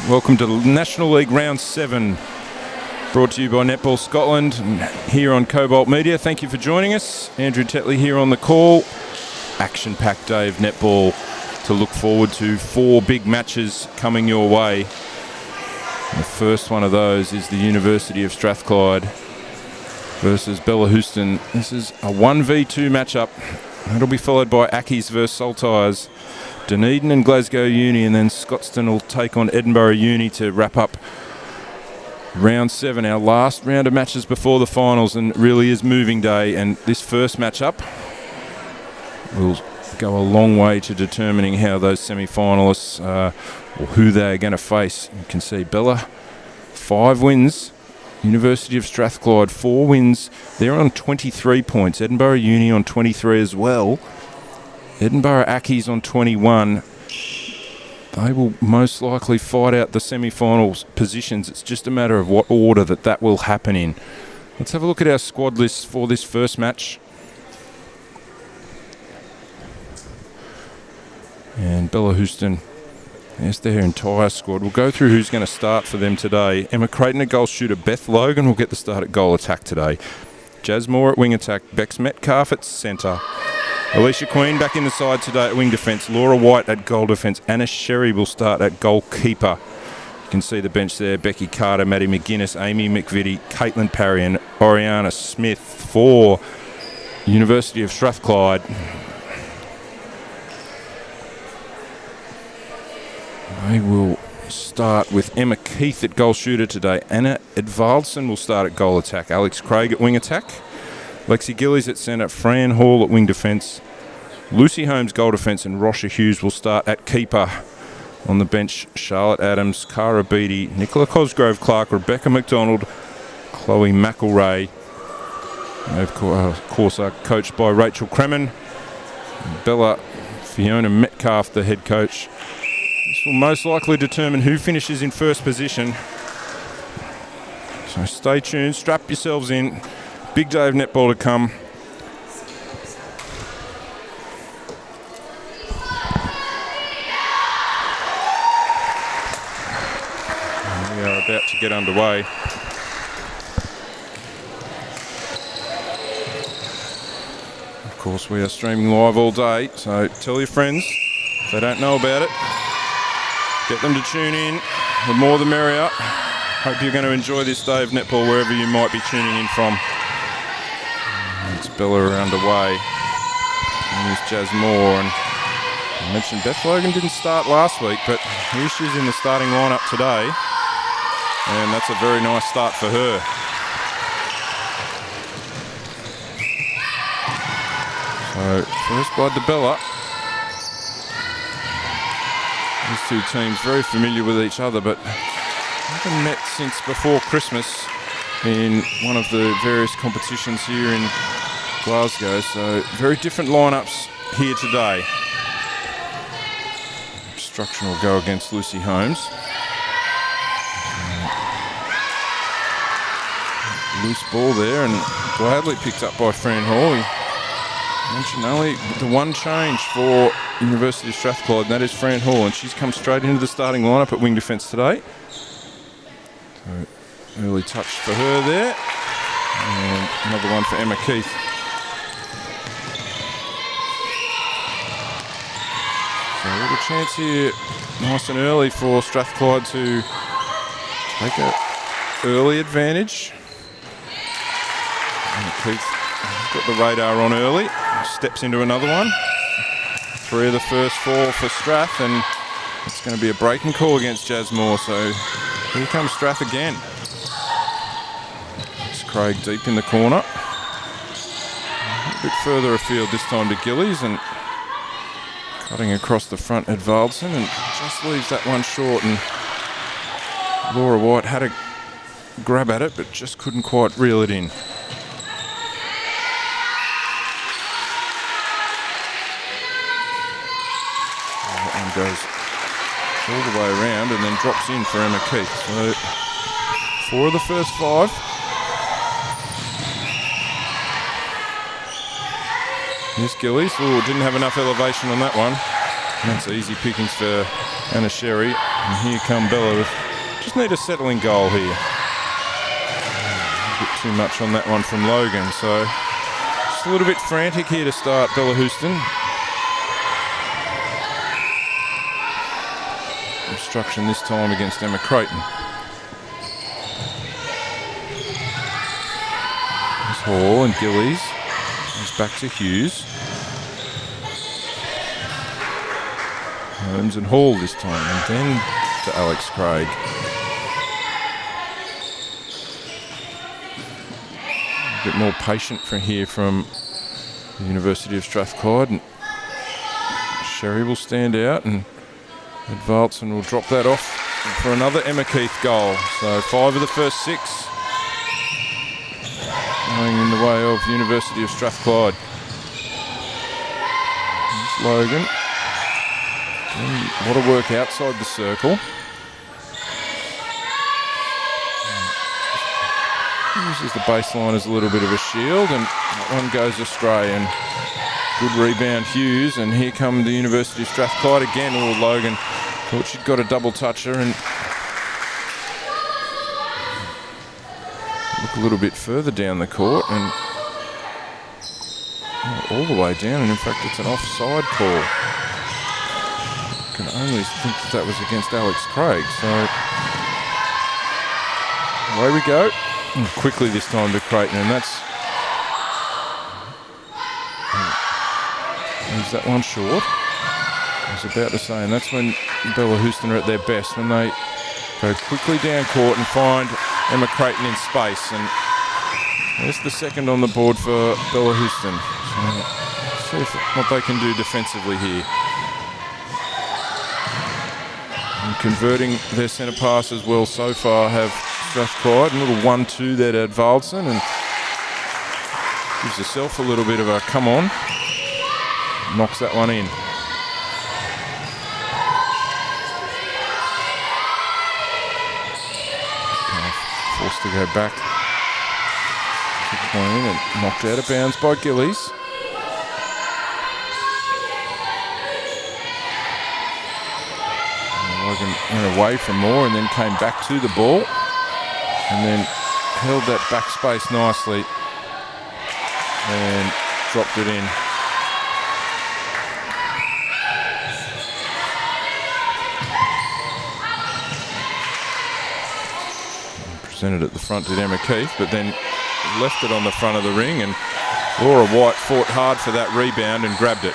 Welcome to National League Round 7, brought to you by Netball Scotland and here on Cobalt Media. Thank you for joining us. Andrew Tetley here on the call. Action-packed day of netball to look forward to. 4 big matches coming your way. The first one of those is the University of Strathclyde versus Bellahouston. This is a 1v2 matchup. That'll be followed by Accies versus Saltires, Dunedin and Glasgow Uni, and then Scotstoun will take on Edinburgh Uni to wrap up round 7, our last round of matches before the finals, and it really is moving day. And this first matchup will go a long way to determining how those semi-finalists or who they're going to face. You can see Bella, 5 wins. University of Strathclyde, 4 wins. They're on 23 points. Edinburgh Uni on 23 as well. Edinburgh Accies on 21. They will most likely fight out the semi-finals positions. It's just a matter of what order that will happen in. Let's have a look at our squad list for this first match. And Bellahouston, there's their entire squad. We'll go through who's going to start for them today. Emma Creighton at goal shooter. Beth Logan will get the start at goal attack today. Jazz Moore at wing attack. Bex Metcalf at centre. Alicia Queen back in the side today at wing defence. Laura White at goal defence. Anna Sherry will start at goalkeeper. You can see the bench there. Becky Carter, Maddie McGuinness, Amy McVitie, Caitlin Parry and Oriana Smith for University of Strathclyde. They will start with Emma Keith at goal shooter today. Anna Edvaldson will start at goal attack. Alex Craig at wing attack. Lexi Gillies at centre. Fran Hall at wing defence. Lucy Holmes goal defence, and Rosha Hughes will start at keeper. On the bench, Charlotte Adams, Cara Beattie, Nicola Cosgrove Clark, Rebecca McDonald, Chloe McElray. They of course are coached by Rachel Kremen. Bella, Fiona Metcalf, the head coach. This will most likely determine who finishes in first position. So stay tuned, strap yourselves in. Big day of netball to come. And we are about to get underway. Of course, we are streaming live all day, so tell your friends if they don't know about it. Get them to tune in. The more the merrier. Hope you're going to enjoy this day of netball wherever you might be tuning in from. It's Bella underway. And there's Jazz Moore. And I mentioned Beth Logan didn't start last week, but here she's in the starting lineup today. And that's a very nice start for her. So, first blood to Bella. These two teams very familiar with each other, but haven't met since before Christmas in one of the various competitions here in Glasgow. So very different lineups here today. Obstruction will go against Lucy Holmes. Loose ball there and gladly picked up by Fran Hall. He mentioned only the one change for University of Strathclyde, and that is Fran Hall, and she's come straight into the starting lineup at wing defence today. So early touch for her there, and another one for Emma Keith. So a little chance here, nice and early for Strathclyde to take an early advantage. Emma Keith got the radar on early, steps into another one. 3 of the first 4 for Strath, and it's going to be a breaking call against Jazz Moore, so here comes Strath again. It's Craig deep in the corner. A bit further afield this time to Gillies, and cutting across the front Edvaldson, and just leaves that one short, and Laura White had a grab at it, but just couldn't quite reel it in. Goes all the way around and then drops in for Emma Keith. So 4 of the first 5. Here's Gillies. Oh, didn't have enough elevation on that one. That's easy pickings for Anna Sherry. And here come Bella. Just need a settling goal here. A bit too much on that one from Logan, so just a little bit frantic here to start Bellahouston. Obstruction this time against Emma Creighton. There's Hall and Gillies. He's back to Hughes. Holmes and Hall this time, and then to Alex Craig. A bit more patient from here from the University of Strathclyde, and Sherry will stand out, and Edvaldsen will drop that off for another Emma Keith goal. So 5 of the first 6 going in the way of University of Strathclyde. There's Logan. A lot of work outside the circle. Uses the baseline as a little bit of a shield, and that one goes astray. And good rebound, Hughes. And here come the University of Strathclyde again. Oh, Logan thought she'd got a double toucher and look a little bit further down the court, and all the way down. And in fact, it's an offside call. Can only think that was against Alex Craig. So away we go. And quickly this time to Creighton, and that's leaves that one short. I was about to say, and that's when Bellahouston are at their best, when they go quickly down court and find Emma Creighton in space. And there's the second on the board for Bellahouston. So see what they can do defensively here. And converting their centre pass as well so far have Strathclyde. A little 1-2 there to Edvaldsen, and gives herself a little bit of a come on. Knocks that one in. Forced to go back to Queen, and knocked out of bounds by Gillies. Logan went away from Moore and then came back to the ball, and then held that back space nicely and dropped it in. Presented at the front to Emma Keith, but then left it on the front of the ring, and Laura White fought hard for that rebound and grabbed it.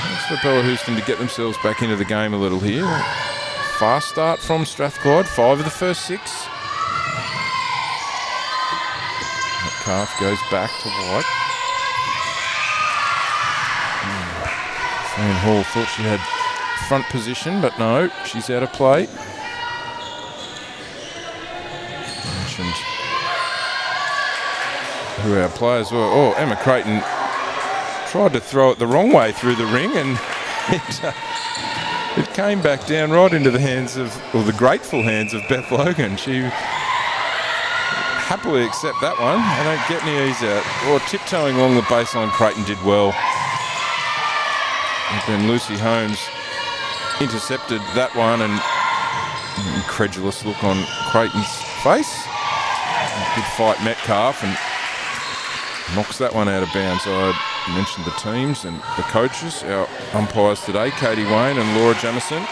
That's for Bellahouston to get themselves back into the game a little here. Fast start from Strathclyde, 5 of the first 6. Metcalf goes back to White. Fran Hall thought she had front position, but no, she's out of play. Mentioned who our players were. Oh, Emma Creighton tried to throw it the wrong way through the ring, and it came back down right into the hands of, or the grateful hands of Beth Logan. She happily accept that one. They don't get any ease out. Or tiptoeing along the baseline, Creighton did well. And then Lucy Holmes intercepted that one, and an incredulous look on Creighton's face. Good fight Metcalf, and knocks that one out of bounds. I mentioned the teams and the coaches. Our umpires today, Katie Wayne and Laura Jamison.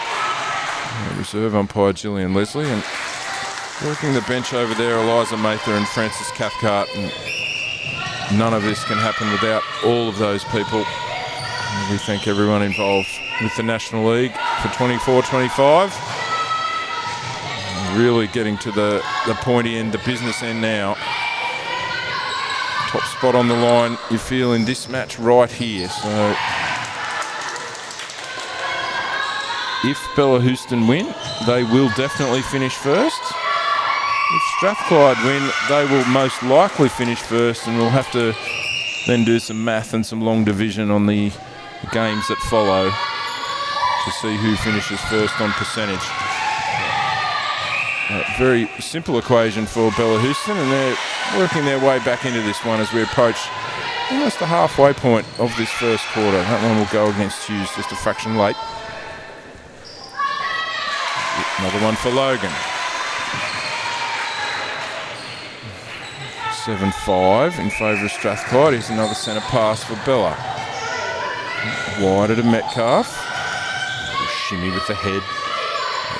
Reserve umpire Gillian Leslie, and working the bench over there, Eliza Mather and Frances Cathcart. And none of this can happen without all of those people. And we thank everyone involved with the National League for 24-25. Really getting to the pointy end, the business end now. Top spot on the line, you feel, in this match right here. So if Bellahouston win, they will definitely finish first. If Strathclyde win, they will most likely finish first, and we'll have to then do some math and some long division on the games that follow to see who finishes first on percentage. A very simple equation for Bellahouston, and they're working their way back into this one as we approach almost the halfway point of this first quarter. That one will go against Hughes just a fraction late. Another one for Logan. 7-5 in favour of Strathclyde. Here's another centre pass for Bella. Wider to Metcalf. Shimmy with the head.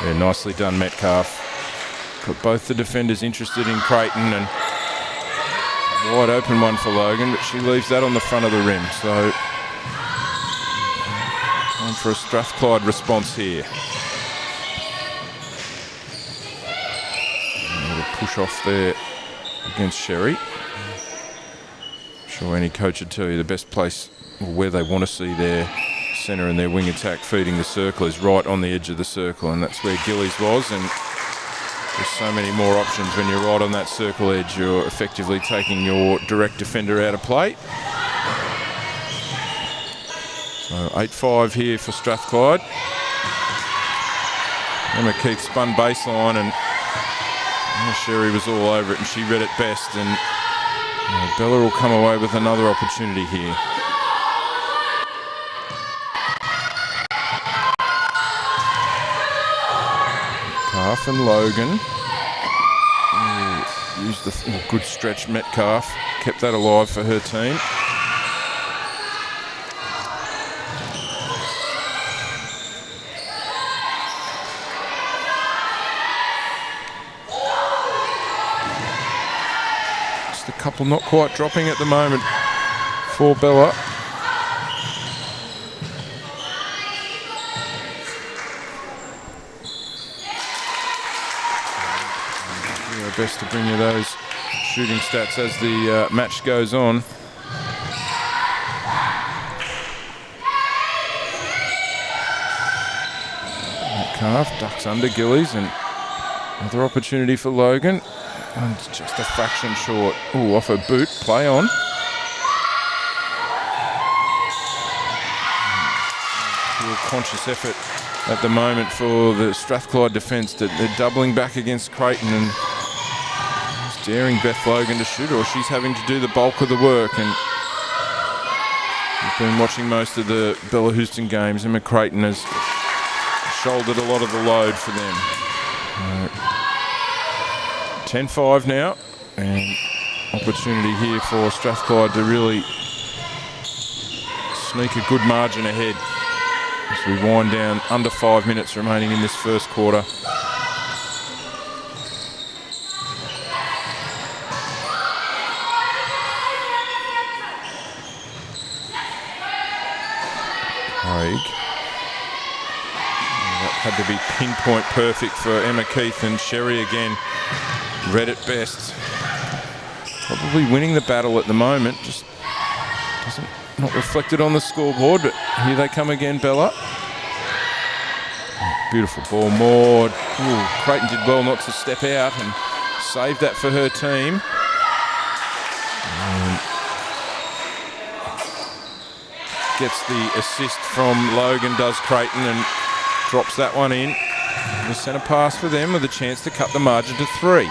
Yeah, nicely done, Metcalf. Got both the defenders interested in Creighton, and wide open one for Logan, but she leaves that on the front of the rim. So time for a Strathclyde response here. Push off there against Sherry. I'm sure any coach would tell you the best place, or where they want to see their centre and their wing attack feeding the circle, is right on the edge of the circle, and that's where Gillies was. And there's so many more options when you're right on that circle edge. You're effectively taking your direct defender out of play. So 8-5 here for Strathclyde. Emma Keith spun baseline, and Sherry was all over it, and she read it best, and Bella will come away with another opportunity here. Metcalf and Logan. Used the good stretch. Metcalf kept that alive for her team. Just a couple not quite dropping at the moment for Bella. Best to bring you those shooting stats as the match goes on. Metcalf ducks under Gillies, and another opportunity for Logan. And just a fraction short. Ooh, off her boot. Play on. Real conscious effort at the moment for the Strathclyde defence. They're doubling back against Creighton and daring Beth Logan to shoot, or she's having to do the bulk of the work. And we've been watching most of the Bellahouston games, and Creighton has shouldered a lot of the load for them. 10-5 now, and opportunity here for Strathclyde to really sneak a good margin ahead as we wind down. Under 5 minutes remaining in this first quarter. That had to be pinpoint perfect for Emma Keith, and Sherry again read it best. Probably winning the battle at the moment, just not reflected on the scoreboard, but here they come again, Bella. Beautiful ball, Maud. Ooh, Creighton did well not to step out and saved that for her team. Gets the assist from Logan, does Creighton, and drops that one in. The centre pass for them with a chance to cut the margin to 3.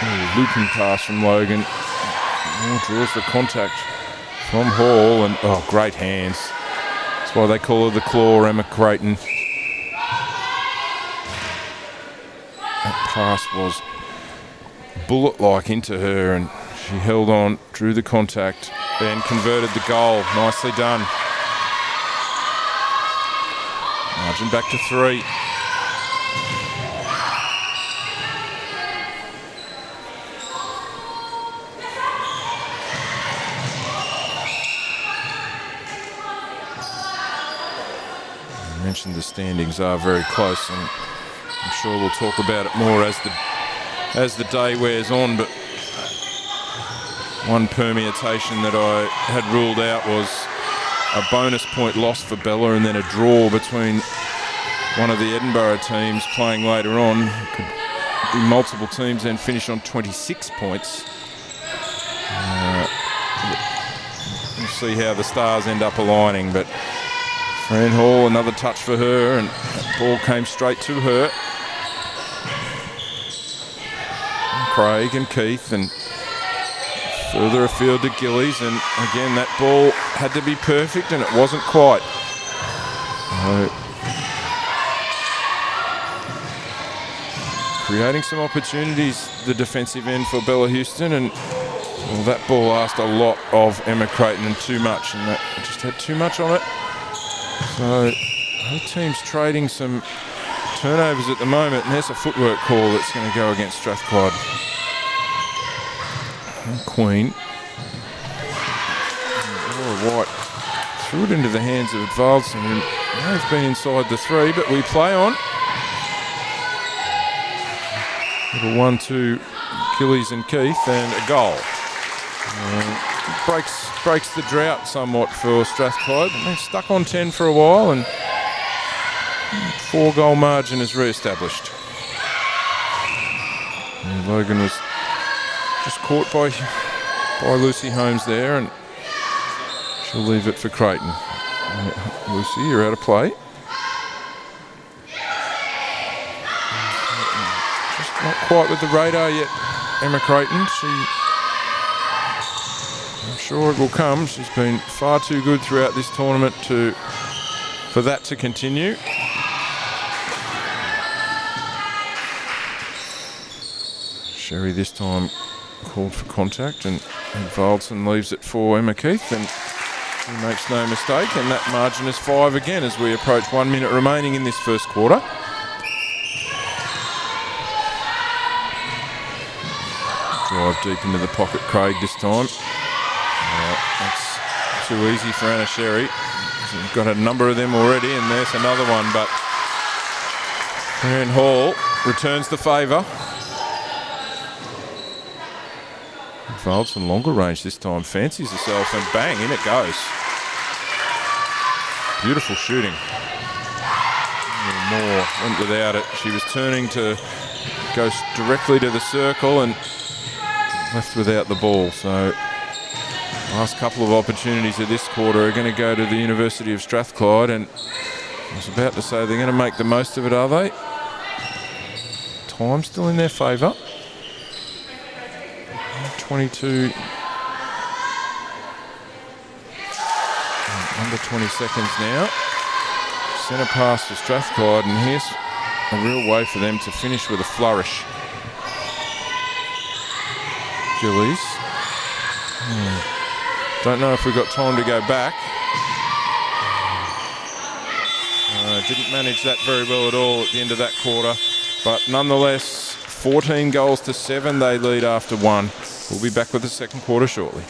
Ooh, looping pass from Logan. Draws the contact from Hall, and great hands. That's why they call her the claw, Emma Creighton. That pass was bullet-like into her, and she held on, drew the contact, and converted the goal. Nicely done. Margin back to 3. I mentioned the standings are very close, and I'm sure we'll talk about it more as the day wears on, but one permutation that I had ruled out was a bonus point loss for Bella, and then a draw between one of the Edinburgh teams playing later on. It could be multiple teams then finish on 26 points. We'll see how the stars end up aligning, but Fran Hall, another touch for her, and that ball came straight to her. And Craig and Keith, and further afield to Gillies, and again that ball had to be perfect, and it wasn't quite. creating some opportunities, the defensive end for Bellahouston, and well, that ball asked a lot of Emma Creighton and too much, and that just had too much on it. So both teams trading some turnovers at the moment, and there's a footwork call that's going to go against Strathclyde. And Queen. Laura White threw it into the hands of Advalson, who may have been inside the 3, but we play on. Little 1-2 Achilles and Keith, and a goal. Breaks the drought somewhat for Strathclyde. They're stuck on 10 for a while, and 4-goal margin is re-established. And Logan was just caught by Lucy Holmes there, and she'll leave it for Creighton. Lucy, you're out of play. Just not quite with the radar yet, Emma Creighton. I'm sure it will come. She's been far too good throughout this tournament for that to continue. Sherry this time called for contact, and Valson leaves it for Emma Keith, and he makes no mistake, and that margin is 5 again as we approach 1 minute remaining in this first quarter. Drive deep into the pocket, Craig this time. That's too easy for Anna Sherry. We've got a number of them already, and there's another one, but Marion Hall returns the favour. Valson longer range this time, fancies herself, and bang, in it goes. Beautiful shooting. Moore went without it. She was turning to go directly to the circle and left without the ball. So last couple of opportunities of this quarter are going to go to the University of Strathclyde, and I was about to say they're going to make the most of it, are they? Time still in their favour. 22, under 20 seconds now. Centre pass to Strathclyde, and here's a real way for them to finish with a flourish. Gillies. Don't know if we've got time to go back. Didn't manage that very well at all at the end of that quarter, but nonetheless, 14 goals to 7, they lead after 1. We'll be back with the second quarter shortly.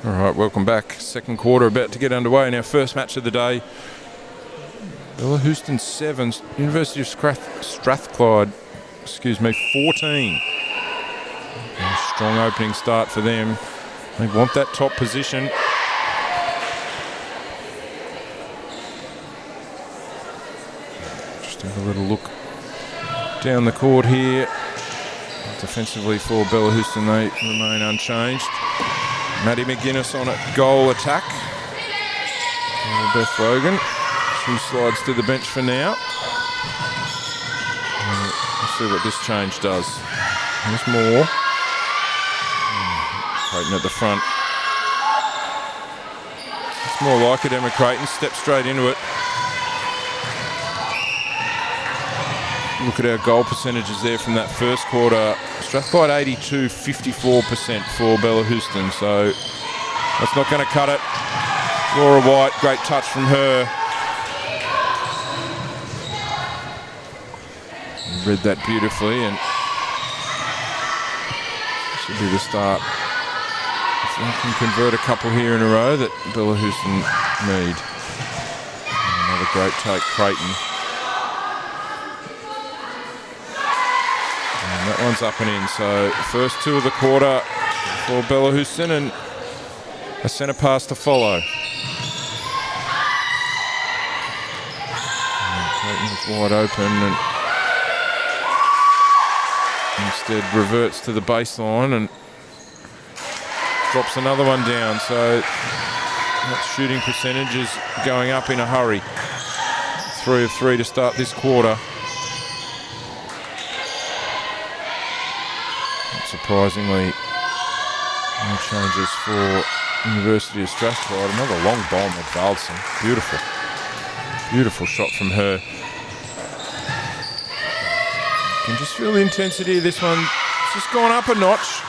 All right, welcome back. Second quarter about to get underway in our first match of the day. Bellahouston 7, University of Strathclyde, 14. A strong opening start for them. They want that top position. Just have a little look down the court here. Defensively for Bellahouston, they remain unchanged. Maddie McGuinness on a goal attack. Beth Logan, she slides to the bench for now. Let's see what this change does. There's more. Creighton at the front. It's more like it. Emma Creighton steps straight into it. Look at our goal percentages there from that first quarter. Strathclyde 82, 54% for Bellahouston, so that's not going to cut it. Laura White, great touch from her. Read that beautifully, and should be the start. If they can convert a couple here in a row that Bellahouston need. Another great take, Creighton. And that one's up and in, so first two of the quarter for Bellahouston and a centre pass to follow. Creighton is wide open and instead reverts to the baseline and drops another one down, so that shooting percentage is going up in a hurry. 3 of 3 to start this quarter. Not surprisingly, no changes for University of Strathclyde. Another long bomb at Bellahouston. Beautiful. Beautiful shot from her. You can just feel the intensity of this one. It's just gone up a notch.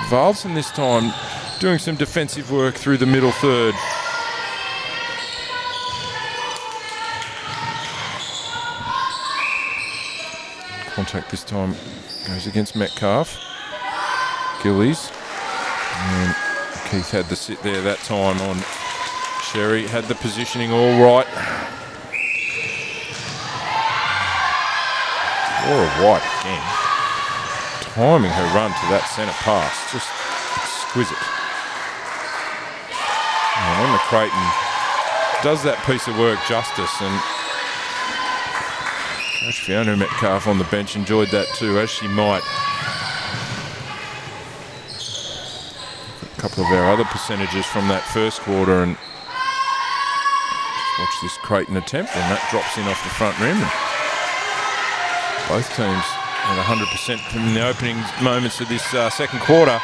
Bellahouston this time doing some defensive work through the middle third. Contact this time goes against Metcalf. Gillies. And Keith had the sit there that time on Sherry. Had the positioning all right. Laura White again. Timing her run to that centre pass, just exquisite. And Emma Creighton does that piece of work justice, and Coach Fiona Metcalf on the bench enjoyed that too, as she might. A couple of our other percentages from that first quarter, and watch this Creighton attempt, and that drops in off the front rim. Both teams at 100% from the opening moments of this second quarter.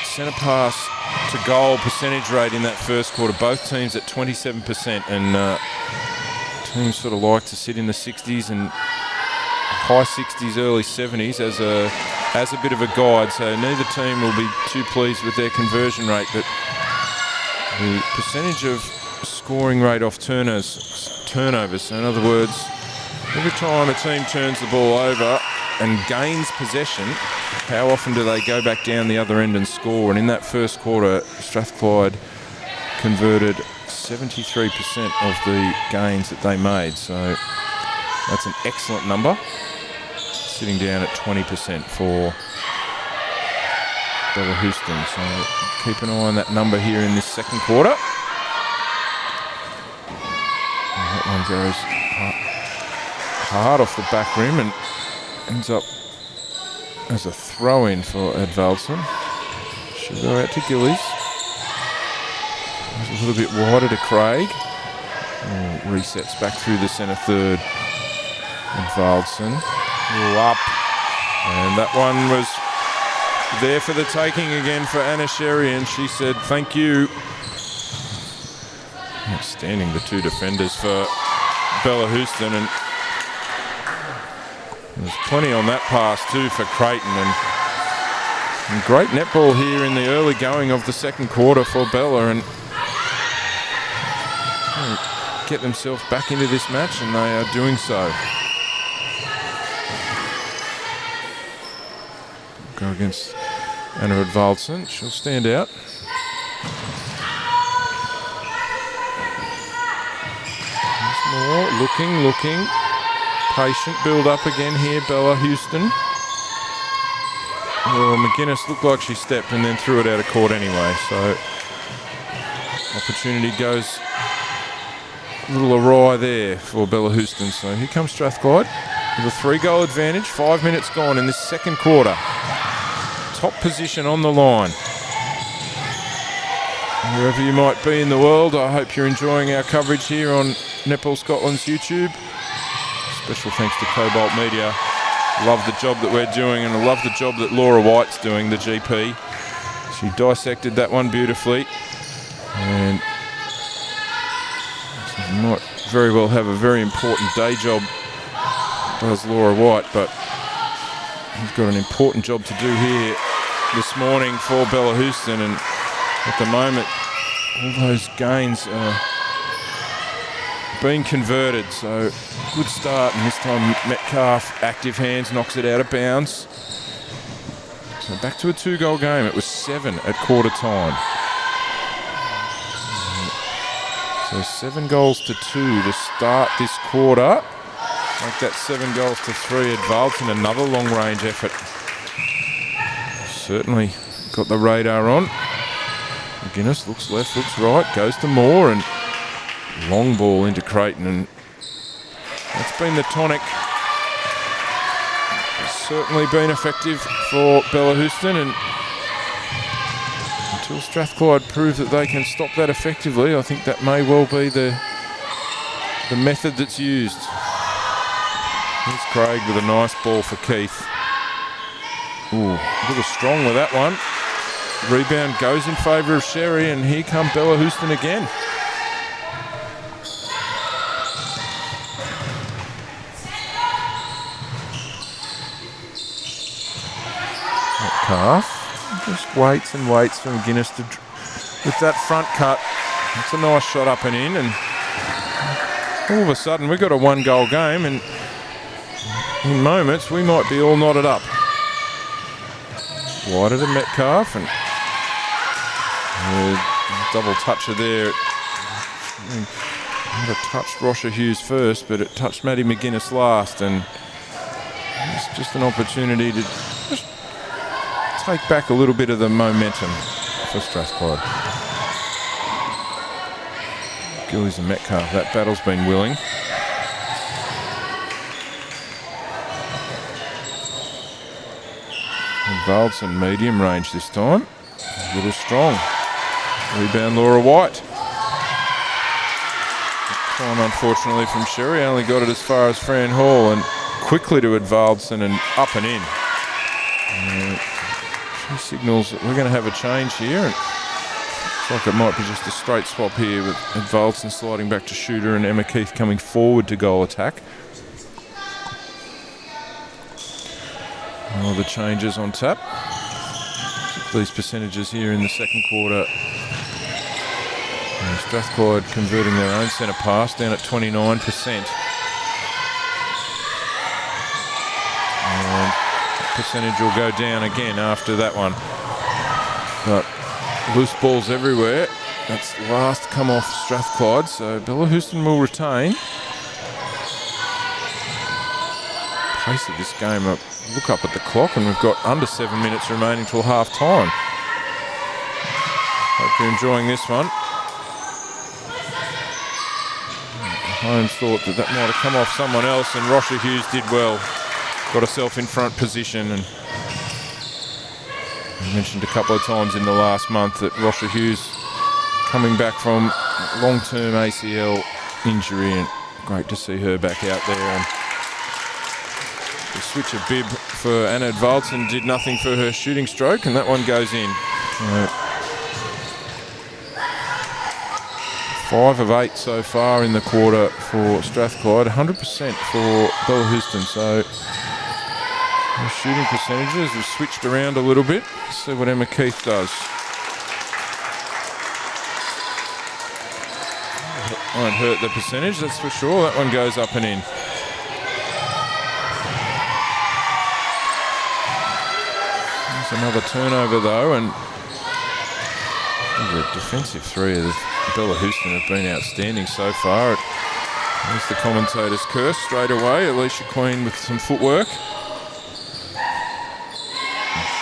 Centre pass to goal percentage rate in that first quarter. Both teams at 27%, and teams sort of like to sit in the 60s and high 60s, early 70s as a bit of a guide. So neither team will be too pleased with their conversion rate, but the percentage of scoring rate off turnovers. So in other words, every time a team turns the ball over and gains possession, how often do they go back down the other end and score? And in that first quarter, Strathclyde converted 73% of the gains that they made. So that's an excellent number, sitting down at 20% for Bellahouston. So keep an eye on that number here in this second quarter. And that one goes hard off the back rim and ends up as a throw-in for Bellahouston. She'll go out to Gillies. A little bit wider to Craig. Resets back through the centre third. And Bellahouston up. And that one was there for the taking again for Anna Sherry, and she said thank you. Outstanding, the two defenders for Bellahouston, and there's plenty on that pass too for Creighton, and great netball here in the early going of the second quarter for Bella, and get themselves back into this match, and they are doing so. Go against Anna Edvaldsen, she'll stand out. There's more, looking. Patient build up again here, Bellahouston. Well, McGuinness looked like she stepped and then threw it out of court anyway, so opportunity goes a little awry there for Bellahouston. So here comes Strathclyde with a 3-goal advantage. 5 minutes gone in this second quarter. Top position on the line. Wherever you might be in the world, I hope you're enjoying our coverage here on Netball Scotland's YouTube. Special thanks to Cobalt Media. Love the job that we're doing, and I love the job that Laura White's doing, the GP. She dissected that one beautifully, and she might very well have a very important day job, does Laura White, but she's got an important job to do here this morning for Bellahouston, and at the moment all those gains are being converted, so good start, and this time Metcalf, active hands, knocks it out of bounds. So back to a 2-goal game. It was 7 at quarter time. So 7 goals to 2 to start this quarter. Make that 7 goals to 3. Edvaldsen, another long range effort. Certainly got the radar on. McGuinness looks left, looks right, goes to Moore, and long ball into Creighton, and that's been the tonic. It's certainly been effective for Bellahouston, and until Strathclyde prove that they can stop that effectively, I think that may well be the method that's used. Here's Craig with a nice ball for Keith. Ooh, a little strong with that one. Rebound goes in favour of Sherry, and here come Bellahouston again. Metcalf just waits and waits for McGuinness to, with that front cut. It's a nice shot up and in, and all of a sudden we've got a 1-goal game, and in moments we might be all knotted up. Wider to Metcalf, and double toucher there. Might have touched Rosher Hughes first, but it touched Maddie McGuinness last, and it's just an opportunity to just take back a little bit of the momentum for Strathclyde. Gillies and Metcalf, that battle's been willing. Edvaldsen, medium range this time. A little strong. Rebound Laura White. Time unfortunately from Sherry, only got it as far as Fran Hall, and quickly to Edvaldsen and up and in. She signals that we're going to have a change here, and looks like it might be just a straight swap here with Edvaldsen sliding back to shooter and Emma Keith coming forward to goal attack. All the changes on tap. These percentages here in the second quarter. And Strathclyde converting their own centre pass down at 29%. And percentage will go down again after that one. But loose balls everywhere. That's last come off Strathclyde, so Bellahouston will retain. Pace of this game up. Look up at the clock, and we've got under 7 minutes remaining till half time. Hope you're enjoying this one. Holmes thought that might have come off someone else, and Rosher Hughes did well. Got herself in front position, and I mentioned a couple of times in the last month that Rosher Hughes coming back from long-term ACL injury, and great to see her back out there. And the switch of bib for Anna Edvaldsen did nothing for her shooting stroke, and that one goes in. 5 of 8 so far in the quarter for Strathclyde, 100% for Bellahouston. So the shooting percentages have switched around a little bit. Let's see what Emma Keith does. Won't hurt the percentage, that's for sure. That one goes up and in. There's another turnover though, and the defensive three of the Bellahouston have been outstanding so far. There's the commentator's curse straight away. Alicia Queen with some footwork.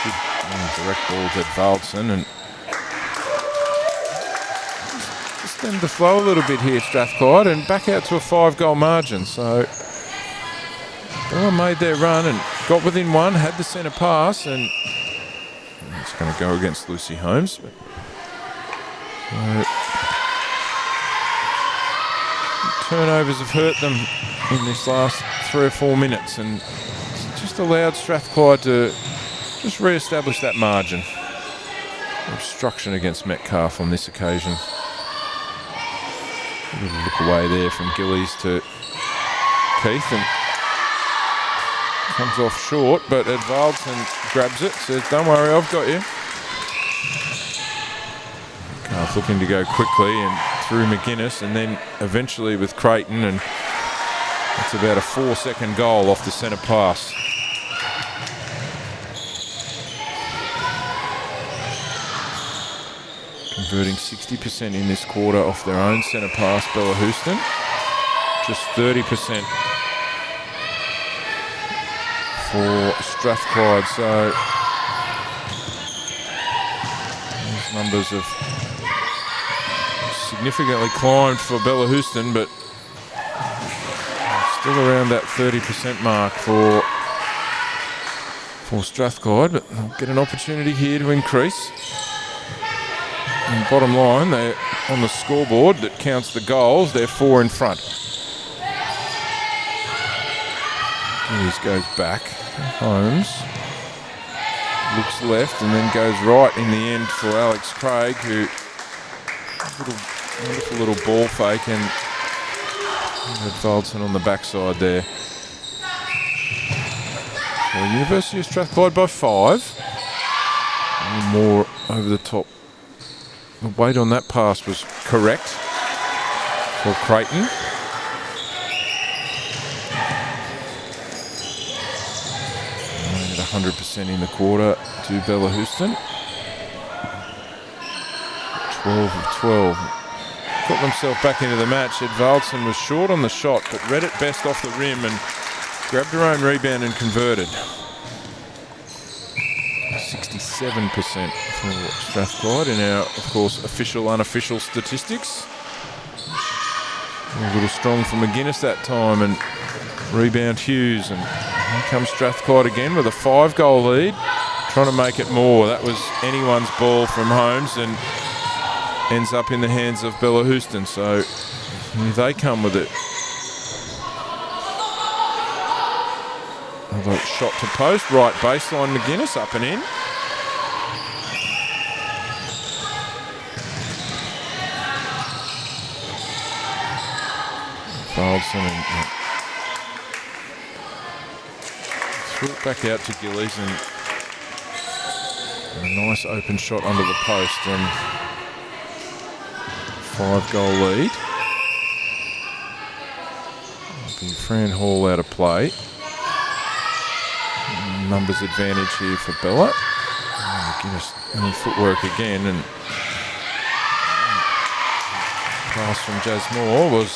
Good direct ball to Valdson, and just stemmed the flow a little bit here, Strathclyde, and back out to a 5-goal margin. So Bella made their run and got within one, had the centre pass, and it's going to go against Lucy Holmes. But, turnovers have hurt them in this last 3 or 4 minutes, and it's just allowed Strathclyde to just re-establish that margin. Obstruction against Metcalfe on this occasion. A little look away there from Gillies to Keith, and comes off short, but Edvaldson grabs it, says, "Don't worry, I've got you." Metcalfe looking to go quickly and through McGuinness, and then eventually with Creighton, and that's about a 4-second goal off the centre pass. Converting 60% in this quarter off their own centre pass, Bellahouston. Just 30% for Strathclyde, so these numbers have significantly climbed for Bellahouston, but still around that 30% mark for Strathclyde, but they'll get an opportunity here to increase. And bottom line, they're on the scoreboard that counts the goals, they're 4 in front. Gillies goes back. Holmes looks left and then goes right in the end for Alex Craig, who wonderful little ball fake, and Valdson on the backside there. So University of Strathclyde by 5. And more over the top. The weight on that pass was correct for Creighton. 100% in the quarter to Bellahouston. 12 of 12. Got themselves back into the match. Edvaldson was short on the shot, but read it best off the rim and grabbed her own rebound and converted. 67% for Strathclyde in our, of course, official, unofficial statistics. A little strong for McGuinness that time, and rebound Hughes, and here comes Strathclyde again with a 5-goal lead, trying to make it more. That was anyone's ball from Holmes and ends up in the hands of Bellahouston, so here they come with it. Another shot to post, right baseline, McGuinness up and in. Valdson and threw it back out to Gillies, and a nice open shot under the post, and 5-goal lead. Fran Hall out of play. Numbers advantage here for Bella. McGuinness any footwork again, and pass from Jazz Moore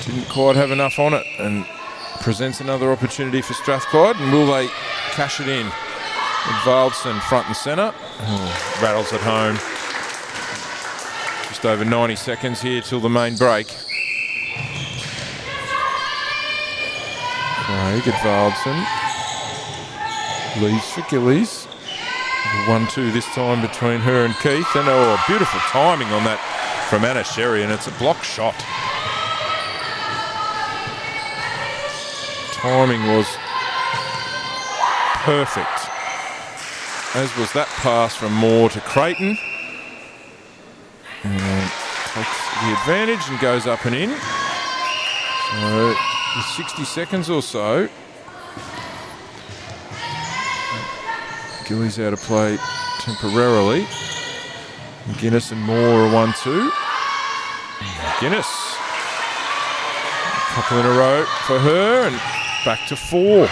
didn't quite have enough on it, and presents another opportunity for Strathclyde, and will they cash it in? Valdson front and centre. Rattles at home. Just over 90 seconds here till the main break. Craig at Valdson. Leaves for Gillies. 1-2 this time between her and Keith. And beautiful timing on that from Anna Sherry, and it's a block shot. Timing was perfect, as was that pass from Moore to Creighton. And takes the advantage and goes up and in. So with 60 seconds or so, Gillies out of play temporarily. McGuinness and Moore are 1-2. McGuinness, a couple in a row for her, and back to 4.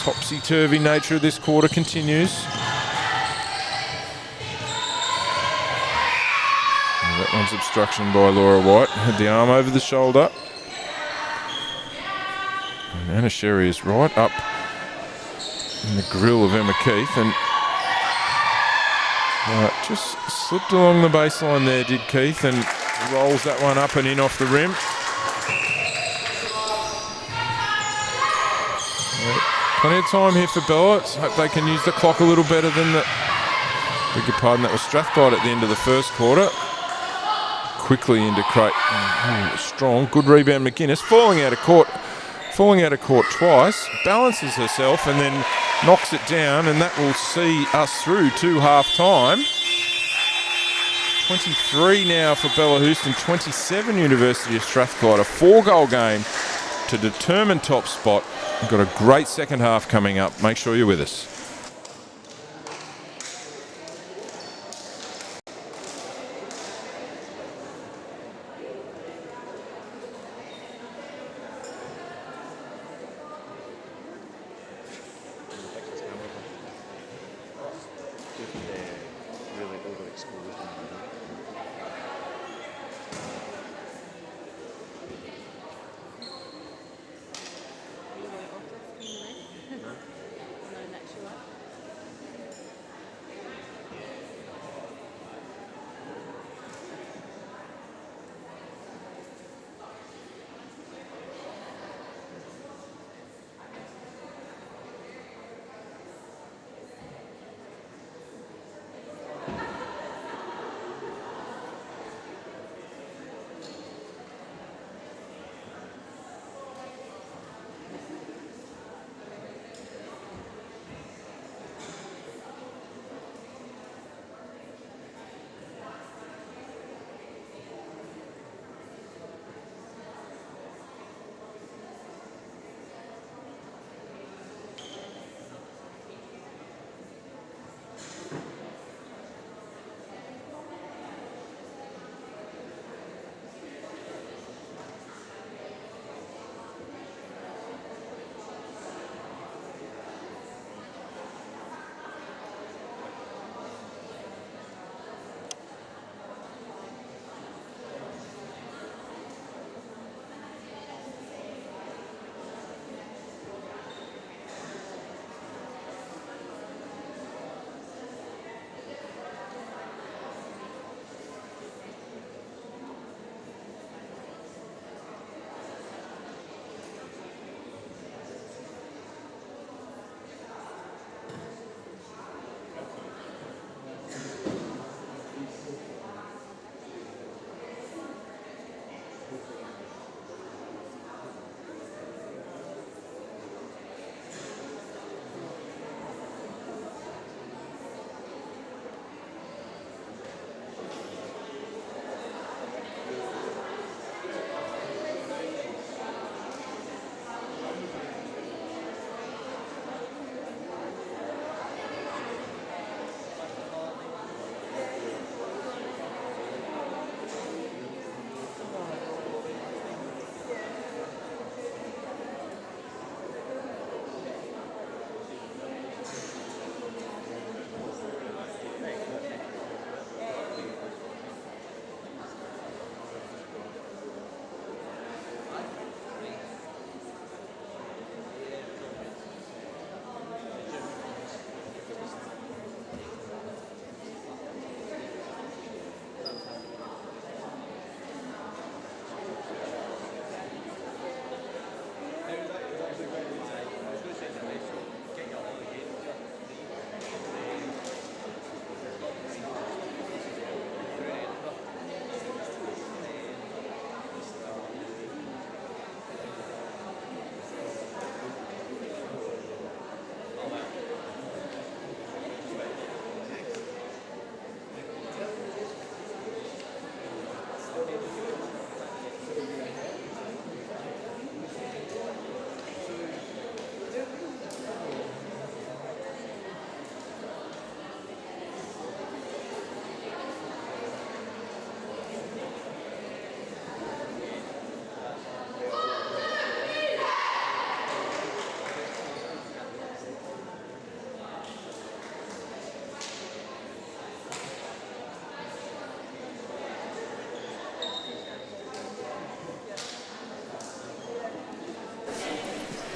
topsy-turvy nature of this quarter continues. And that one's obstruction by Laura White. Had the arm over the shoulder. And Anna Sherry is right up in the grill of Emma Keith, and just slipped along the baseline there, did Keith, and rolls that one up and in off the rim. Plenty of time here for Bella. Let's hope they can use the clock a little better than the... Beg your pardon, that was Strathclyde at the end of the first quarter. Quickly into Crate. Strong, good rebound McGuinness, falling out of court twice, balances herself and then knocks it down, and that will see us through to half-time. 23 now for Bellahouston, 27 University of Strathclyde. A 4-goal game to determine top spot. We've got a great second half coming up. Make sure you're with us.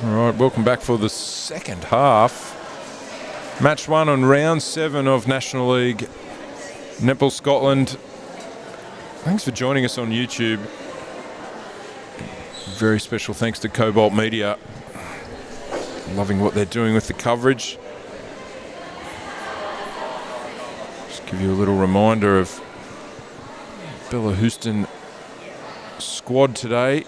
All right, welcome back for the second half. Match 1 on round 7 of National League Netball Scotland. Thanks for joining us on YouTube. Very special thanks to Cobalt Media. Loving what they're doing with the coverage. Just give you a little reminder of Bellahouston squad today.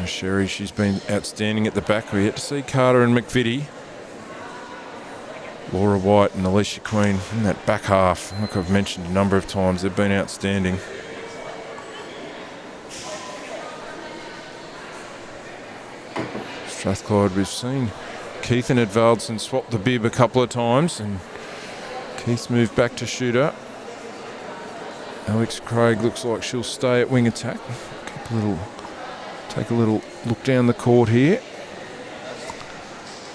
Sherry, she's been outstanding at the back. We yet to see Carter and McVitie. Laura White and Alicia Queen in that back half. Like I've mentioned a number of times, they've been outstanding. Strathclyde, we've seen Keith and Edvaldson swap the bib a couple of times, and Keith's moved back to shooter. Alex Craig looks like she'll stay at wing attack. Take a little look down the court here.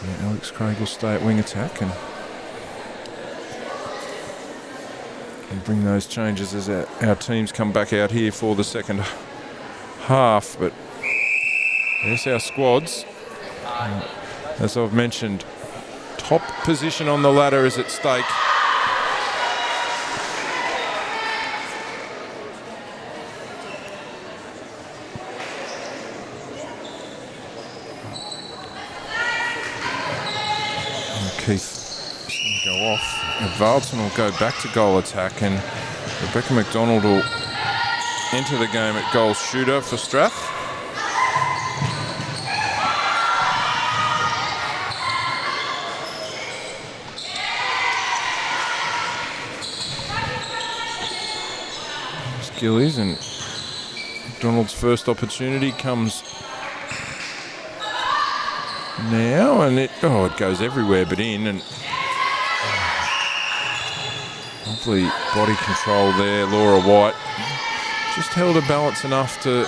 Yeah, Alex Craig will stay at wing attack and bring those changes as our teams come back out here for the second half. But there's our squads. As I've mentioned, top position on the ladder is at stake. Keith will go off. Edvaldson will go back to goal attack, and Rebecca McDonald will enter the game at goal shooter for Strath. Gillies, and McDonald's first opportunity comes now, and it goes everywhere but in, and lovely body control there. Laura White just held her balance enough to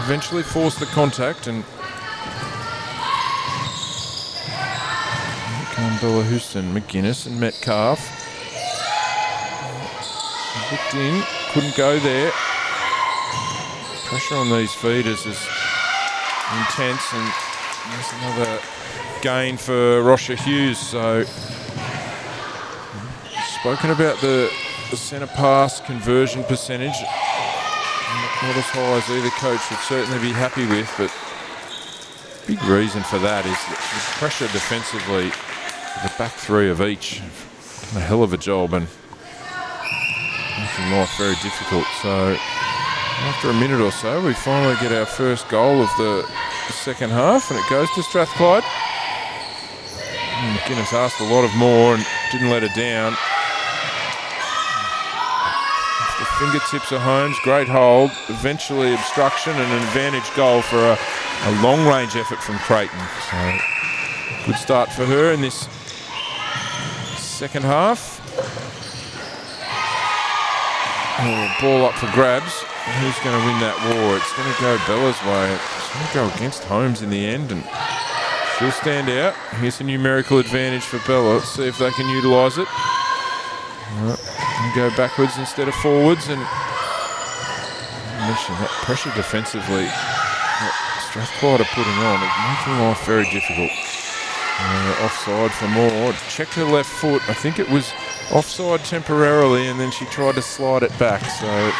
eventually force the contact, and here come Bellahouston, McGuinness and Metcalf. Looked in, couldn't go there. Pressure on these feeders is intense, and there's another gain for Rosha Hughes. So, spoken about the centre pass conversion percentage. Not as high as either coach would certainly be happy with, but big reason for that is the pressure defensively. The back three of each done a hell of a job and making life very difficult. So, after a minute or so, we finally get our first goal of the second half, and it goes to Strathclyde. McGuinness asked a lot of more and didn't let her down. The fingertips of Holmes, great hold, eventually obstruction and an advantage goal for a long-range effort from Creighton. So, good start for her in this second half. Ball up for grabs. Who's going to win that war? It's going to go Bella's way. It's going to go against Holmes in the end, and she'll stand out. Here's a numerical advantage for Bella. Let's see if they can utilise it. Go backwards instead of forwards, and that pressure defensively that Strathclyde are putting on is making life very difficult. Offside for more. Checked her left foot. I think it was offside temporarily, and then she tried to slide it back. So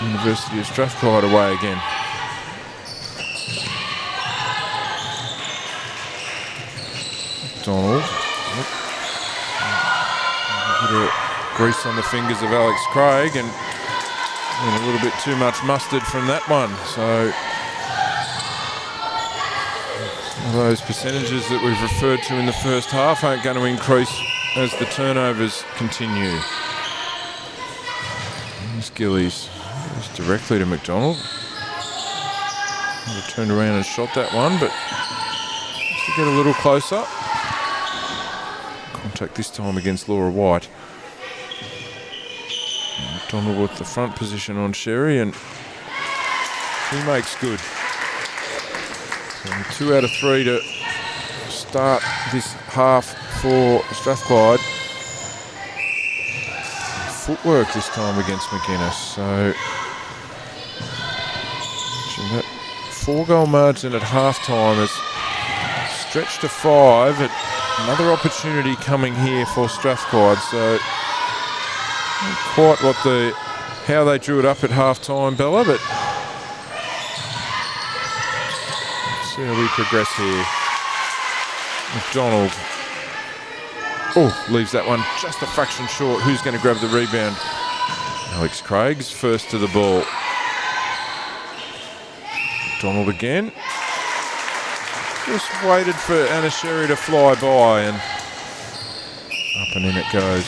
University of Strathclyde away again. McDonald. A bit of grease on the fingers of Alex Craig, and a little bit too much mustard from that one. So some of those percentages that we've referred to in the first half aren't going to increase as the turnovers continue. Here's Gillies. Goes directly to McDonald. Turned around and shot that one, but just to get a little closer. Contact this time against Laura White. McDonald with the front position on Sherry, and she makes good. So 2 out of 3 to start this half for Strathclyde. Footwork this time against McGuinness. So 4-goal margin at half-time has stretched to 5. Another opportunity coming here for Strathclyde. So not quite how they drew it up at half-time, Bella, but let's see how we progress here. McDonald. Oh, leaves that one just a fraction short. Who's going to grab the rebound? Alex Craig's first to the ball. McDonald again. Just waited for Anna Sherry to fly by, and up and in it goes.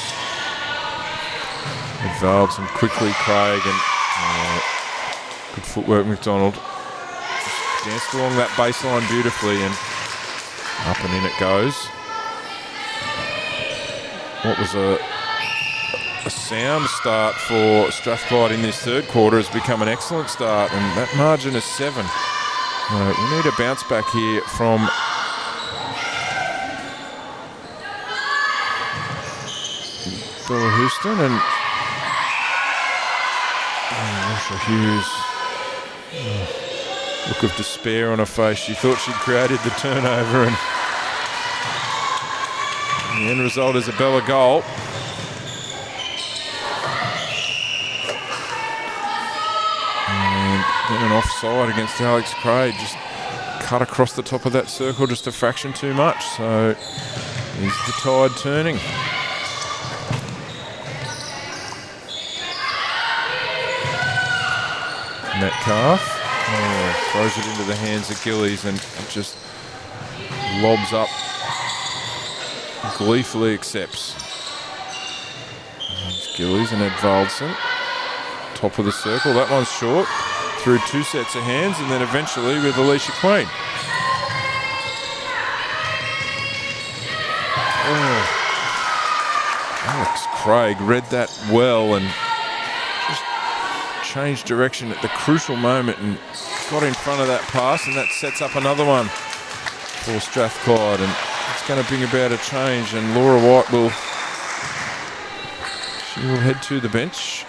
Advanced and quickly Craig, and good footwork McDonald. Just danced along that baseline beautifully, and up and in it goes. What was a sound start for Strathclyde in this third quarter has become an excellent start, and that margin is 7. We need a bounce back here from Bellahouston, and Russia Hughes. Look of despair on her face. She thought she'd created the turnover, and the end result is a Bella goal. And then an offside against Alex Craig. Just cut across the top of that circle just a fraction too much. So is the tide turning? Metcalf throws it into the hands of Gillies, and it just lobs up. Gleefully accepts. There's Gillies and Edvaldson. Top of the circle. That one's short. Through 2 sets of hands, and then eventually with Alicia Queen. Oh. Alex Craig read that well and just changed direction at the crucial moment and got in front of that pass, and that sets up another one for Strathclyde, and it's going to bring about a change, and Laura White will head to the bench.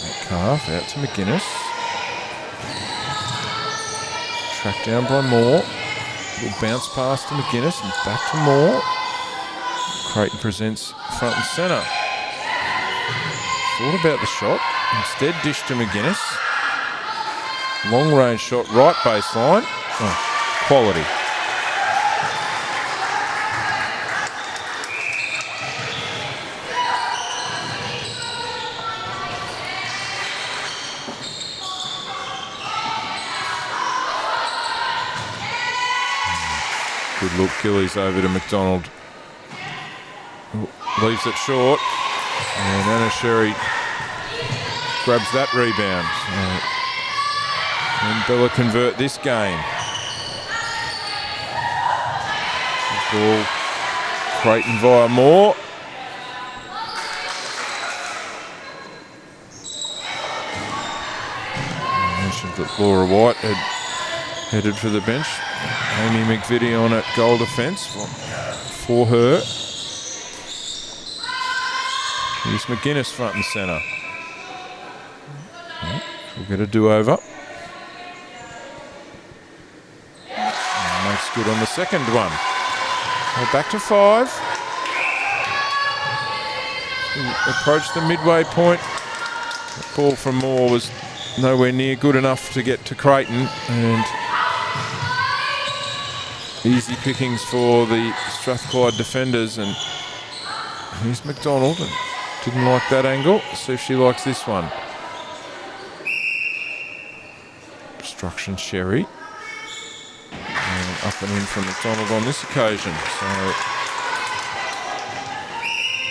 Metcalf out to McGuinness. Tracked down by Moore. Little bounce pass to McGuinness and back to Moore. Creighton presents front and centre. Thought about the shot. Instead dished to McGuinness. Long range shot, right baseline. Oh, quality. Good look, Gillies over to McDonald. Leaves it short. And Anna Sherry grabs that rebound. And Bella convert this game. Ball, Creighton via Moore. I mentioned that Laura White had headed for the bench. Amy McVitie on at goal defence for her. Here's McGuinness front and centre. We'll get a do-over. Makes good on the second one. Well, back to 5. Approach the midway point. The ball from Moore was nowhere near good enough to get to Creighton, and easy pickings for the Strathclyde defenders. And here's McDonald. And didn't like that angle. Let's see if she likes this one. Obstruction Sherry. And up and in from McDonald on this occasion. So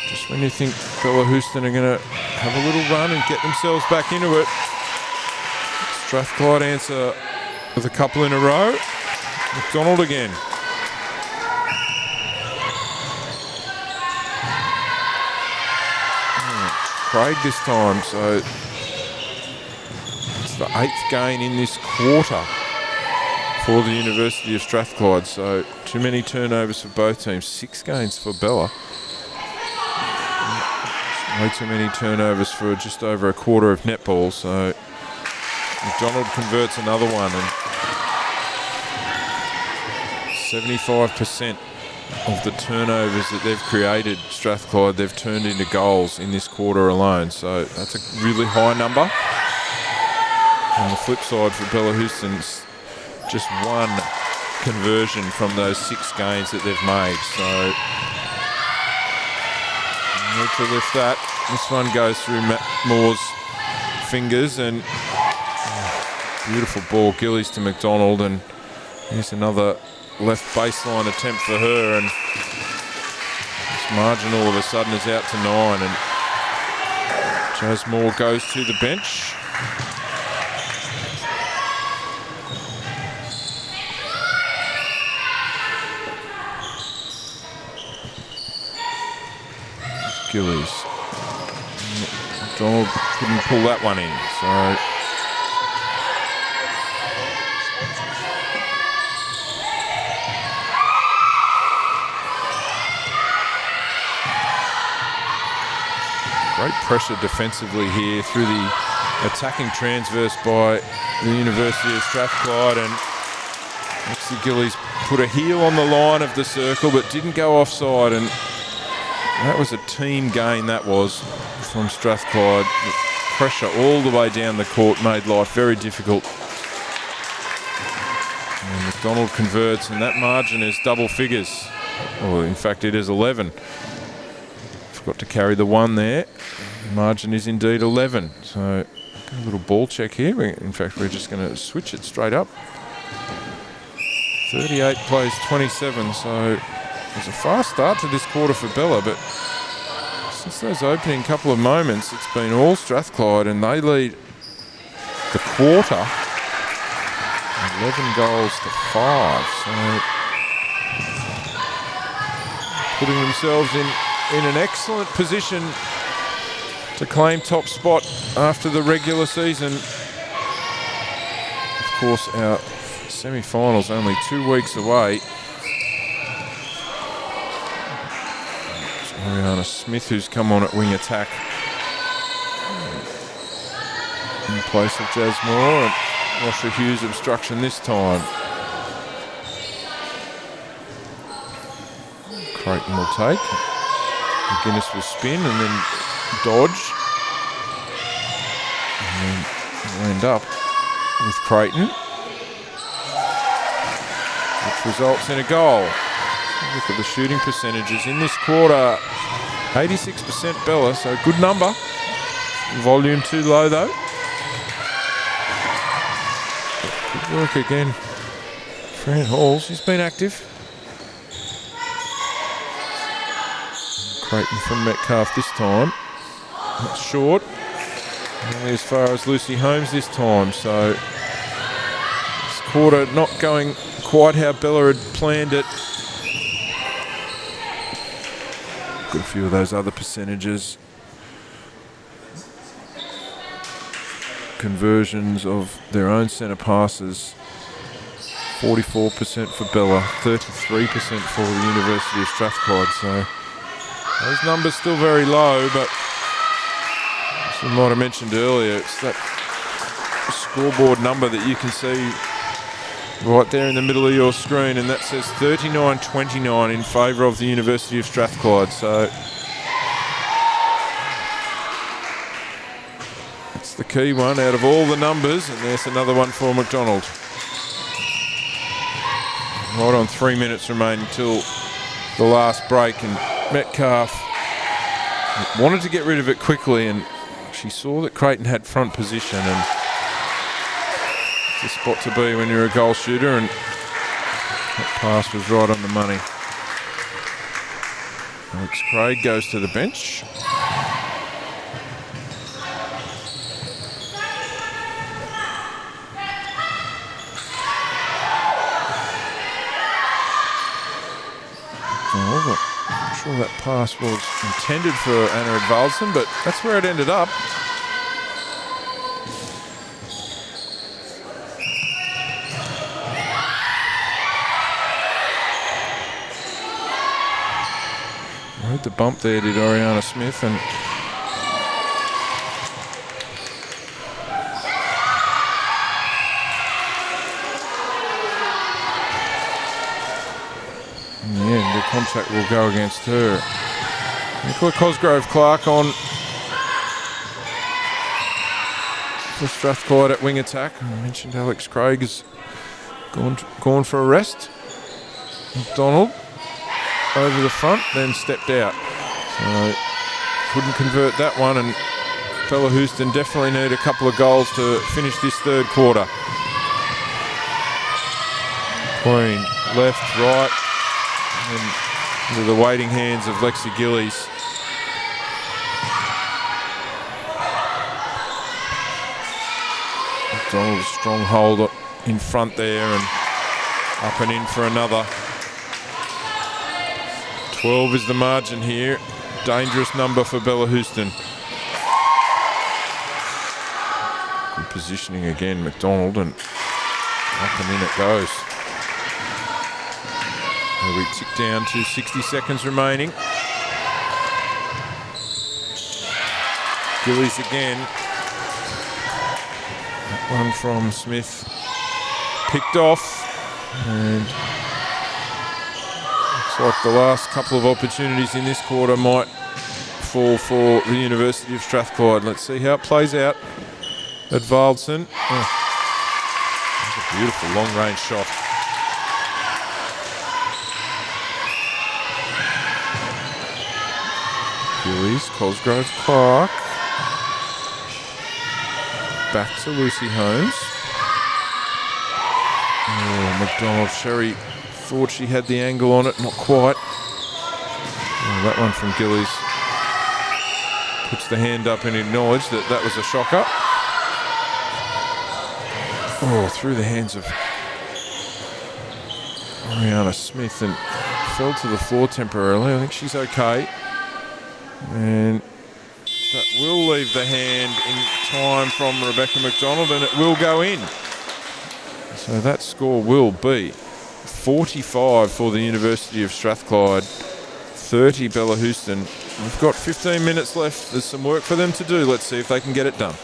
just when you think Bellahouston are going to have a little run and get themselves back into it, Strathclyde answer with a couple in a row. McDonald again. Craig this time, so it's the 8th gain in this quarter for the University of Strathclyde. So too many turnovers for both teams. 6 gains for Bella. Way too many turnovers for just over a quarter of netball. So McDonald converts another one, and 75% of the turnovers that they've created, Strathclyde, they've turned into goals in this quarter alone. So that's a really high number. On the flip side for Bellahouston, just 1 conversion from those 6 gains that they've made. So need to lift that. This one goes through Matt Moore's fingers, and beautiful ball. Gillies to McDonald, and here's another left baseline attempt for her, and this margin all of a sudden is out to 9, and Jazz Moore goes to the bench. Gillies. McDonald couldn't pull that one in, so great pressure defensively here through the attacking transverse by the University of Strathclyde, and Lexi Gillies put a heel on the line of the circle but didn't go offside, and that was a team gain, that was, from Strathclyde. The pressure all the way down the court made life very difficult. And McDonald converts, and that margin is double figures. Well, in fact, it is 11. Forgot to carry the 1 there. The margin is indeed 11. So a little ball check here. In fact, we're just going to switch it straight up. 38 plays 27, so it's a fast start to this quarter for Bella, but since those opening couple of moments, it's been all Strathclyde, and they lead the quarter 11 goals to 5. So putting themselves in an excellent position to claim top spot after the regular season. Of course, our semi-finals only 2 weeks away. Ariana Smith, who's come on at wing attack in place of Jazz Moore, and Roshua Hughes obstruction this time. Creighton will take. McGuinness will spin and then dodge. And then we'll end up with Creighton, which results in a goal. Look at the shooting percentages in this quarter. 86% Bella, so a good number. Volume too low though. Good work again. Fran Hall, she's been active. Creighton from Metcalf this time. That's short. Only as far as Lucy Holmes this time, so this quarter not going quite how Bella had planned it. Got a few of those other percentages. Conversions of their own centre passes. 44% for Bella, 33% for the University of Strathclyde. So those numbers still very low, but as we might have mentioned earlier, it's that scoreboard number that you can see right there in the middle of your screen, and that says 39-29 in favour of the University of Strathclyde. So that's the key one out of all the numbers, and there's another one for McDonald. Right on 3 minutes remain until the last break, and Metcalf wanted to get rid of it quickly, and she saw that Creighton had front position, and it's a spot to be when you're a goal shooter, and that pass was right on the money. Alex Craig goes to the bench. I'm sure that pass was intended for Anna Edvaldsen, but that's where it ended up. Heard the bump there, did Oriana Smith, and in the end, the contact will go against her. Nicola Cosgrove-Clark on for Strathclyde at wing attack. I mentioned Alex Craig has gone for a rest. McDonald over the front, then stepped out. So couldn't convert that one, and Bellahouston definitely need a couple of goals to finish this third quarter. Queen, left, right, and into the waiting hands of Lexi Gillies. McDonald, a strong hold in front there, and up and in for another. 12 is the margin here. Dangerous number for Bellahouston. Good positioning again, McDonald, and up and in it goes. So we tick down to 60 seconds remaining. Gillies again. That one from Smith picked off, and looks like the last couple of opportunities in this quarter might fall for the University of Strathclyde. Let's see how it plays out at Bellahouston. Oh, that's a beautiful long-range shot. Gillies, Cosgrove-Clark. Back to Lucy Holmes. Oh, McDonald. Sherry thought she had the angle on it, not quite. Oh, that one from Gillies. Puts the hand up and acknowledged that that was a shocker. Oh, through the hands of Oriana Smith and fell to the floor temporarily. I think she's okay. And that will leave the hand in time from Rebecca McDonald, and it will go in. So that score will be 45 for the University of Strathclyde, 30 Bellahouston. We've got 15 minutes left. There's some work for them to do. Let's see if they can get it done.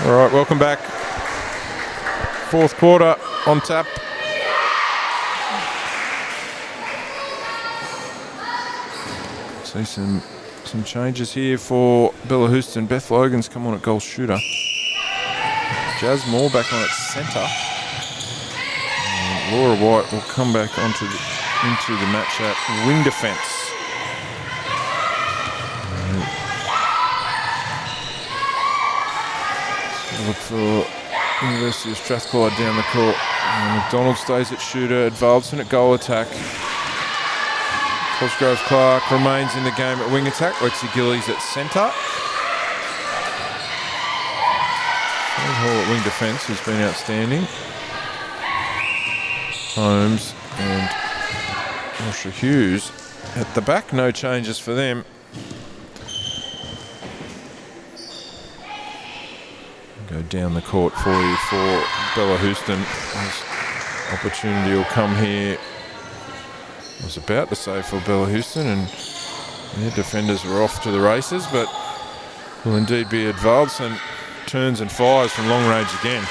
All right, welcome back. Fourth quarter on tap. See some changes here for Bellahouston. Beth Logan's come on at goal shooter. Jazz Moore back on at centre. And Laura White will come back into the match at wing defence. Look for University of Strathclyde down the court. McDonald stays at shooter. Edvaldson at goal attack. Cosgrove Clark remains in the game at wing attack. Lexi Gillies at centre. Hall at wing defence has been outstanding. Holmes and Marsha Hughes at the back. No changes for them. Go down the court for you for Bellahouston. This opportunity will come here. I was about to say for Bellahouston, and their defenders were off to the races, but will indeed be Edvaldson. Turns and fires from long range again.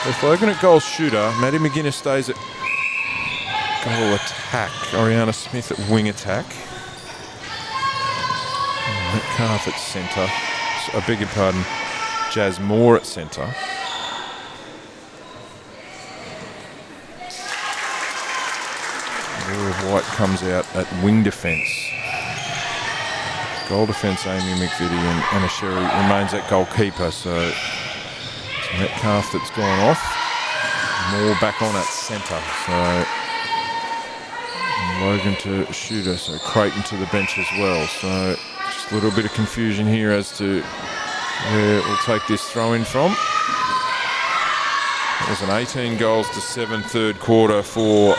Beth Logan at goal shooter. Maddie McGuinness stays at goal attack. Oriana Smith at wing attack. Metcalf at centre. I beg your pardon. Jazz Moore at centre. Laura White comes out at wing defence. Goal defence, Amy McVitie and Anna Sherry remains at goalkeeper. So it's Metcalf that's gone off. Moore back on at centre. So Logan to shooter. So Creighton to the bench as well. So just a little bit of confusion here as to where we'll take this throw in from. It was an 18 goals to 7 third quarter for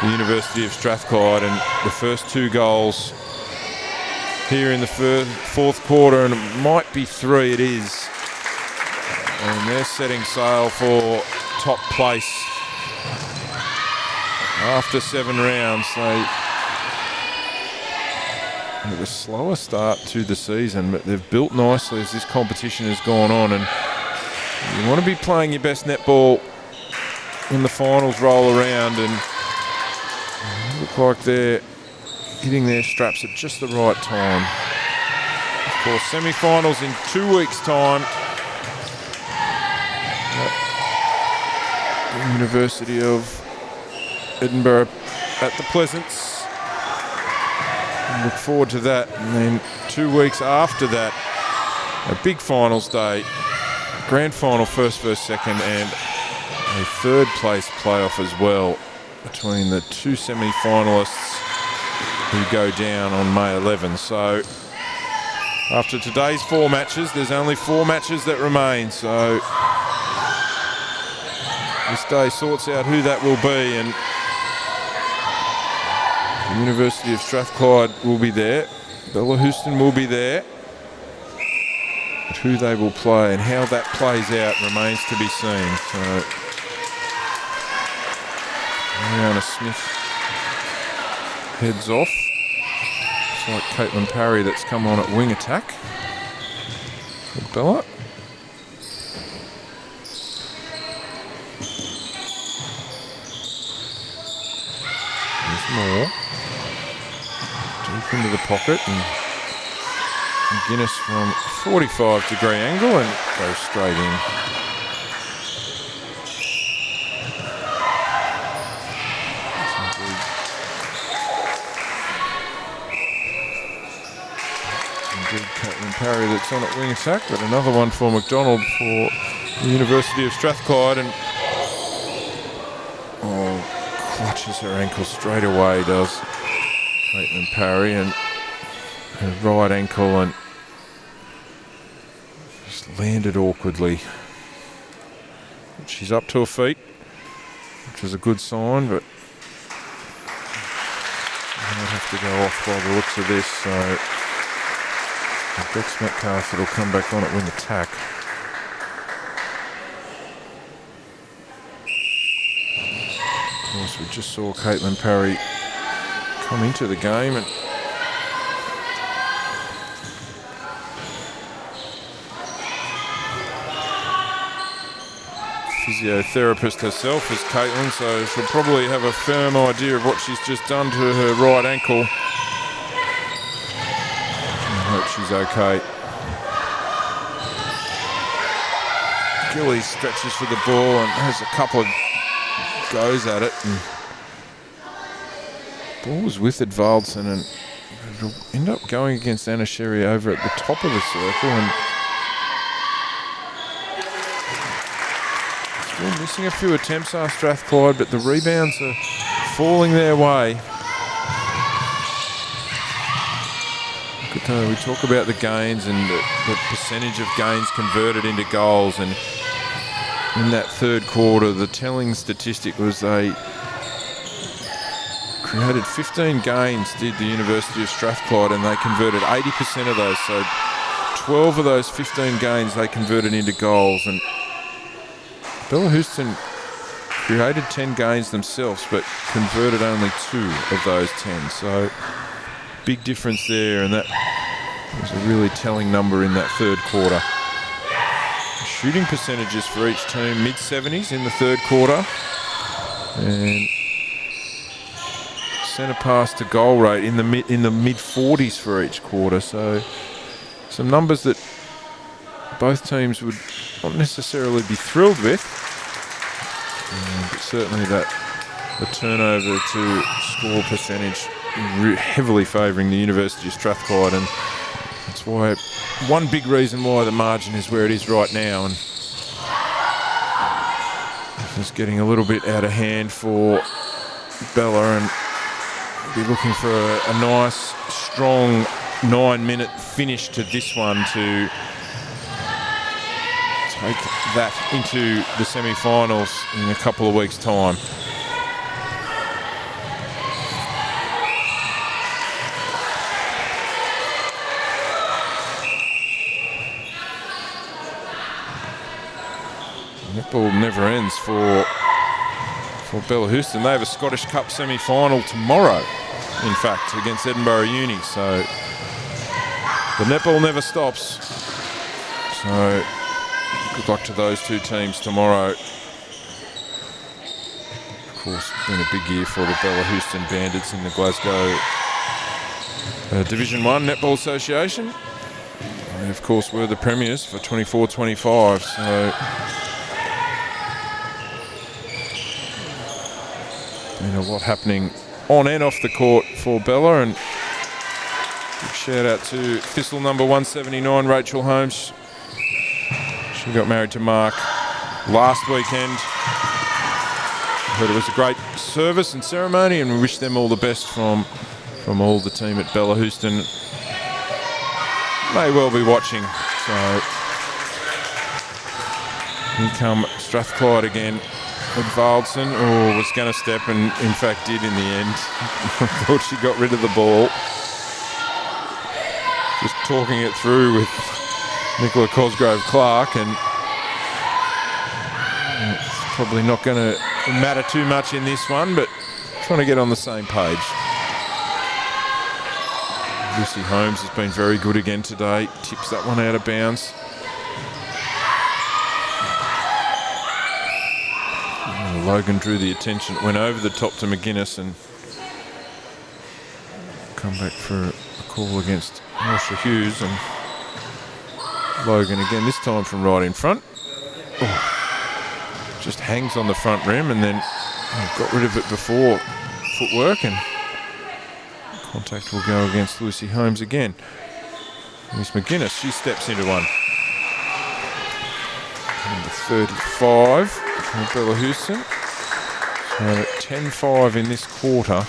the University of Strathclyde, and the first 2 goals here in the fourth quarter, and it might be 3, it is. And they're setting sail for top place after 7 rounds. They had a slower start to the season, but they've built nicely as this competition has gone on, and you want to be playing your best netball when the finals roll around, and they look like they're hitting their straps at just the right time. Of course, semi-finals in 2 weeks' time. The University of Edinburgh at the Pleasance. Look forward to that. And then 2 weeks after that, a big finals day. Grand final, first versus second, and a third place playoff as well between the 2 semi-finalists who go down on May 11. So after today's 4 matches, there's only 4 matches that remain. So this day sorts out who that will be, and the University of Strathclyde will be there. Bellahouston will be there. But who they will play and how that plays out remains to be seen. So Oriana Smith heads off. It's like Caitlin Parry that's come on at wing attack for Bella. There's Moore. Deep into the pocket, and McGuinness from 45-degree angle and goes straight in. Caitlin Parry that's on at wing attack, but another one for McDonald for the University of Strathclyde, and clutches her ankle straight away, does Caitlin Parry, and her right ankle, and just landed awkwardly. She's up to her feet, which is a good sign, but might have to go off by the looks of this. So Bex Metcalf will come back on at wing attack. Of course, we just saw Caitlin Parry come into the game, and physiotherapist herself is Caitlin, so she'll probably have a firm idea of what she's just done to her right ankle. I hope she's okay. Gillies stretches for the ball and has a couple of goes at it. And ball was with Edvaldsen and it'll end up going against Anna Sherry over at the top of the circle. And still missing a few attempts are Strathclyde, but the rebounds are falling their way. We talk about the gains and the percentage of gains converted into goals, and in that third quarter the telling statistic was they created 15 gains, did the University of Strathclyde, and they converted 80% of those, so 12 of those 15 gains they converted into goals. And Bellahouston created 10 gains themselves but converted only 2 of those 10, so big difference there, and that was a really telling number in that third quarter. Shooting percentages for each team, mid-70s in the third quarter, and centre pass to goal rate in the mid-40s for each quarter. So some numbers that both teams would not necessarily be thrilled with, but certainly that the turnover to score percentage heavily favouring the University of Strathclyde, and that's why one big reason why the margin is where it is right now. And it's getting a little bit out of hand for Bella, and be looking for a nice, strong 9-minute finish to this one to take that into the semi-finals in a couple of weeks' time. Netball never ends for Bellahouston. They have a Scottish Cup semi-final tomorrow, in fact, against Edinburgh Uni. So the netball never stops. So good luck to those two teams tomorrow. Of course, been a big year for the Bellahouston Bandits in the Glasgow Division 1 Netball Association. They, of course, were the premiers for 24-25. So been a lot happening on and off the court for Bella, and big shout out to Thistle number 179, Rachel Holmes. She got married to Mark last weekend. Heard it was a great service and ceremony, and we wish them all the best from all the team at Bellahouston. May well be watching. So here come Strathclyde again. Edvaldsen was going to step, and in fact did in the end. Thought she got rid of the ball. Just talking it through with Nicola Cosgrove-Clark, and it's probably not going to matter too much in this one, but trying to get on the same page. Lucy Holmes has been very good again today. Tips that one out of bounds. Logan drew the attention, went over the top to McGuinness, and come back for a call against Marsha Hughes, and Logan again, this time from right in front. Just hangs on the front rim, and then got rid of it before footwork, and contact will go against Lucy Holmes again. Miss McGuinness, she steps into one. Number 35 from Bellahouston. So 10-5 in this quarter.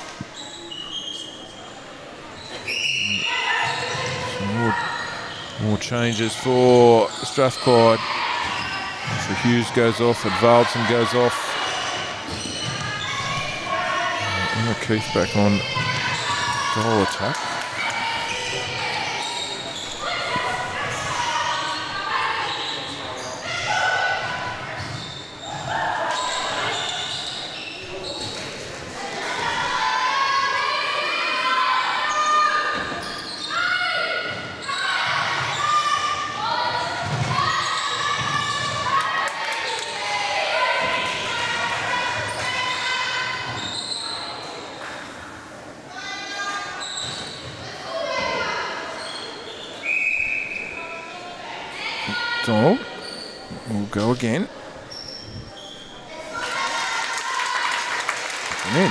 Some more changes for Strathclyde. So Hughes goes off, Edvaldsen goes off. Emma Keith back on goal attack. McDonald will go again. And in.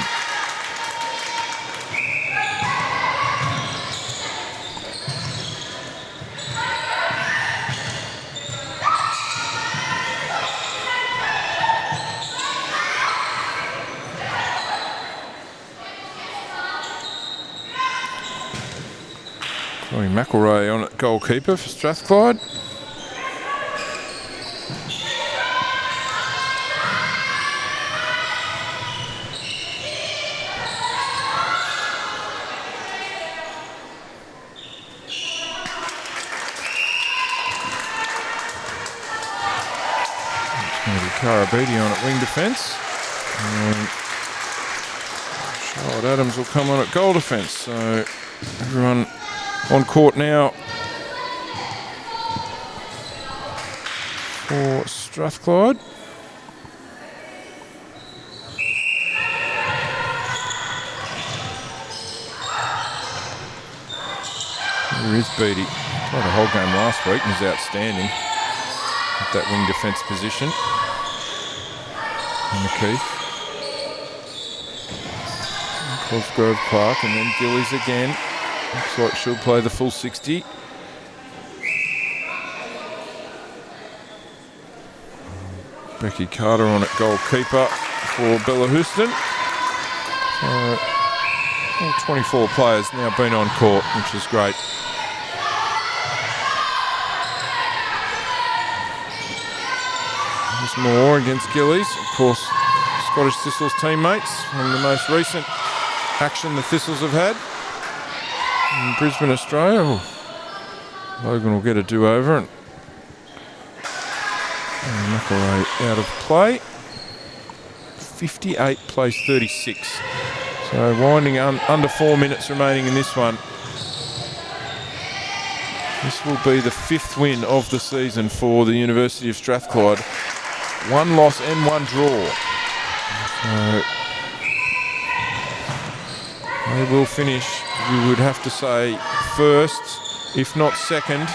Chloe McElroy on at goalkeeper for Strathclyde. Karabidi on at wing defence. Charlotte Adams will come on at goal defence. So everyone on court now for Strathclyde. Here is Beattie. Played a whole game last week and was outstanding at that wing defence position. And McKeith. Cosgrove Clark and then Gillies again. Looks like she'll play the full 60. Becky Carter on at goalkeeper for Bellahouston. All 24 players now been on court, which is great. There's more against Gillies. Of course, Scottish Thistles teammates from the most recent action the Thistles have had in Brisbane, Australia. Oh, Logan will get a do-over and McElroy out of play. 58 plays 36. So winding under 4 minutes remaining in this one. This will be the 5th win of the season for the University of Strathclyde. 1 loss and 1 draw. So they will finish, you would have to say, first, if not second.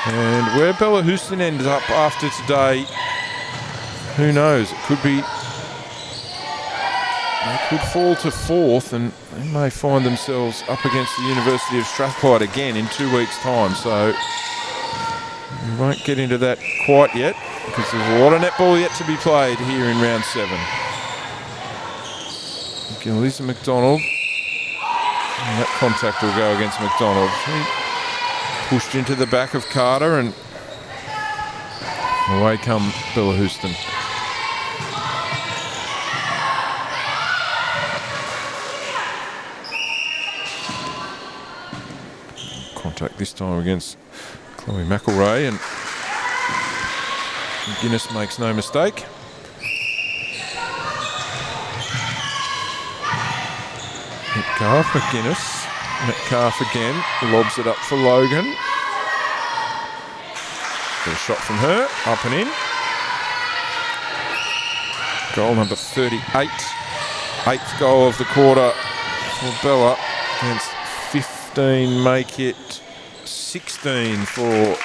And where Bellahouston ends up after today, who knows? It could be, they could fall to 4th and they may find themselves up against the University of Strathclyde again in 2 weeks' time. So we won't get into that quite yet because there's a lot of netball yet to be played here in round 7. Gillies and McDonald. And that contact will go against McDonald. He pushed into the back of Carter and away come Bellahouston. Contact this time against Chloe McElroy and Guinness makes no mistake. Metcalf, McGuinness. Metcalf again, lobs it up for Logan. Got a shot from her, up and in. Goal number 38. 8th goal of the quarter for Bella against 15, make it 16 for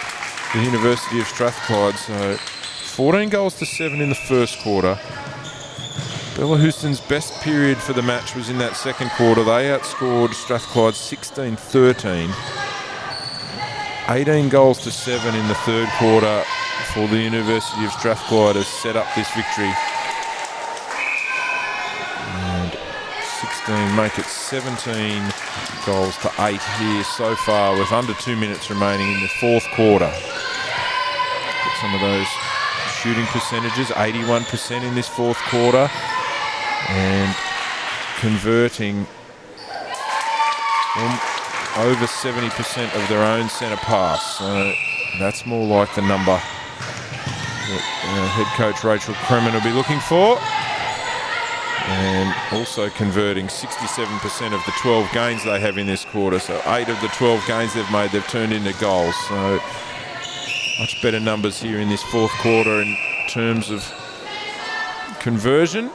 the University of Strathclyde. So 14 goals to 7 in the first quarter. Bellahouston's best period for the match was in that second quarter. They outscored Strathclyde 16-13. 18 goals to 7 in the third quarter for the University of Strathclyde has set up this victory. And 16 make it 17 goals to 8 here so far with under 2 minutes remaining in the fourth quarter. Got some of those shooting percentages, 81% in this fourth quarter. And converting over 70% of their own centre pass. So that's more like the number that head coach Rachel Kremen will be looking for. And also converting 67% of the 12 gains they have in this quarter. So 8 of the 12 gains they've made, they've turned into goals. So much better numbers here in this fourth quarter in terms of conversion.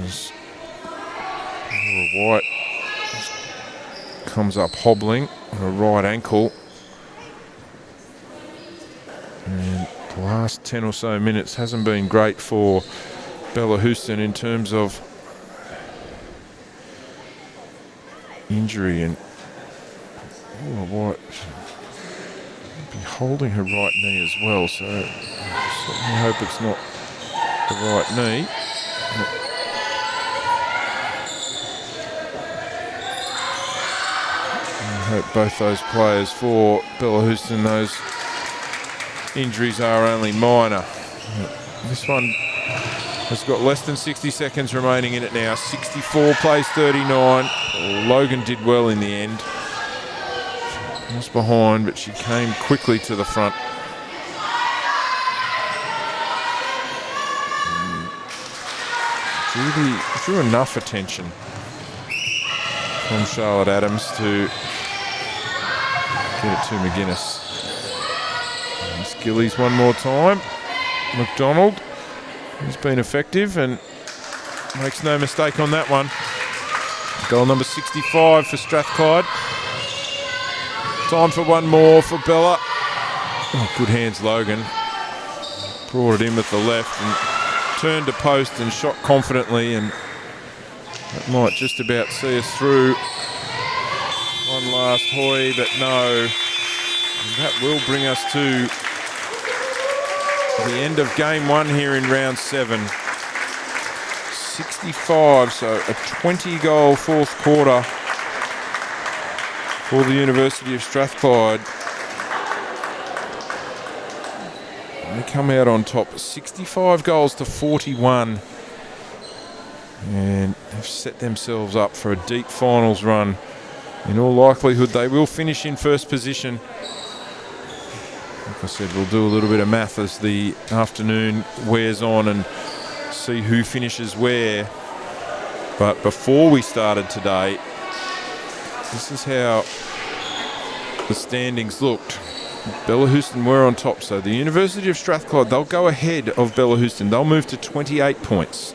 Laura White comes up hobbling on a right ankle. And the last 10 or so minutes hasn't been great for Bellahouston in terms of injury, and White be holding her right knee as well, so I certainly hope it's not the right knee. I hope both those players for Bellahouston, those injuries are only minor. This one has got less than 60 seconds remaining in it now. 64 plays 39. Logan did well in the end. She was behind, but she came quickly to the front. Drew enough attention from Charlotte Adams to get it to McGuinness. And Skillies one more time. McDonald, he's been effective and makes no mistake on that one. Goal number 65 for Strathclyde. Time for one more for Bella. Oh, good hands, Logan. Brought it in with the left and turned to post and shot confidently, and that might just about see us through. One last hoy, but no. And that will bring us to the end of game one here in round 7. 65, so a 20-goal fourth quarter for the University of Strathclyde. They come out on top, 65 goals to 41, and have set themselves up for a deep finals run. In all likelihood, they will finish in first position. Like I said, we'll do a little bit of math as the afternoon wears on and see who finishes where. But before we started today, this is how the standings looked. Bellahouston were on top, so the University of Strathclyde, they'll go ahead of Bellahouston. They'll move to 28 points.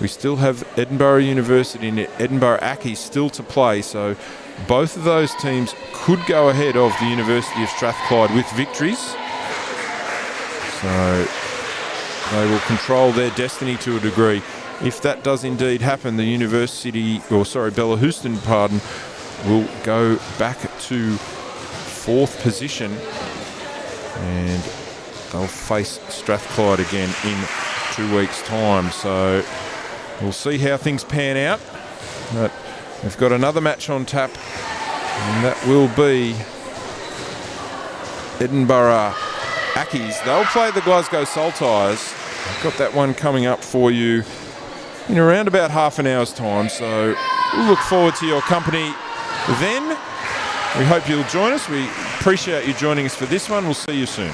We still have Edinburgh University and Edinburgh Accies still to play, so both of those teams could go ahead of the University of Strathclyde with victories. So they will control their destiny to a degree. If that does indeed happen, the Bellahouston, will go back to 4th position, and they'll face Strathclyde again in 2 weeks' time. So we'll see how things pan out. But we've got another match on tap, and that will be Edinburgh Accies. They'll play the Glasgow Saltires. I've got that one coming up for you in around about half an hour's time, so we'll look forward to your company then. We hope you'll join us. We appreciate you joining us for this one. We'll see you soon.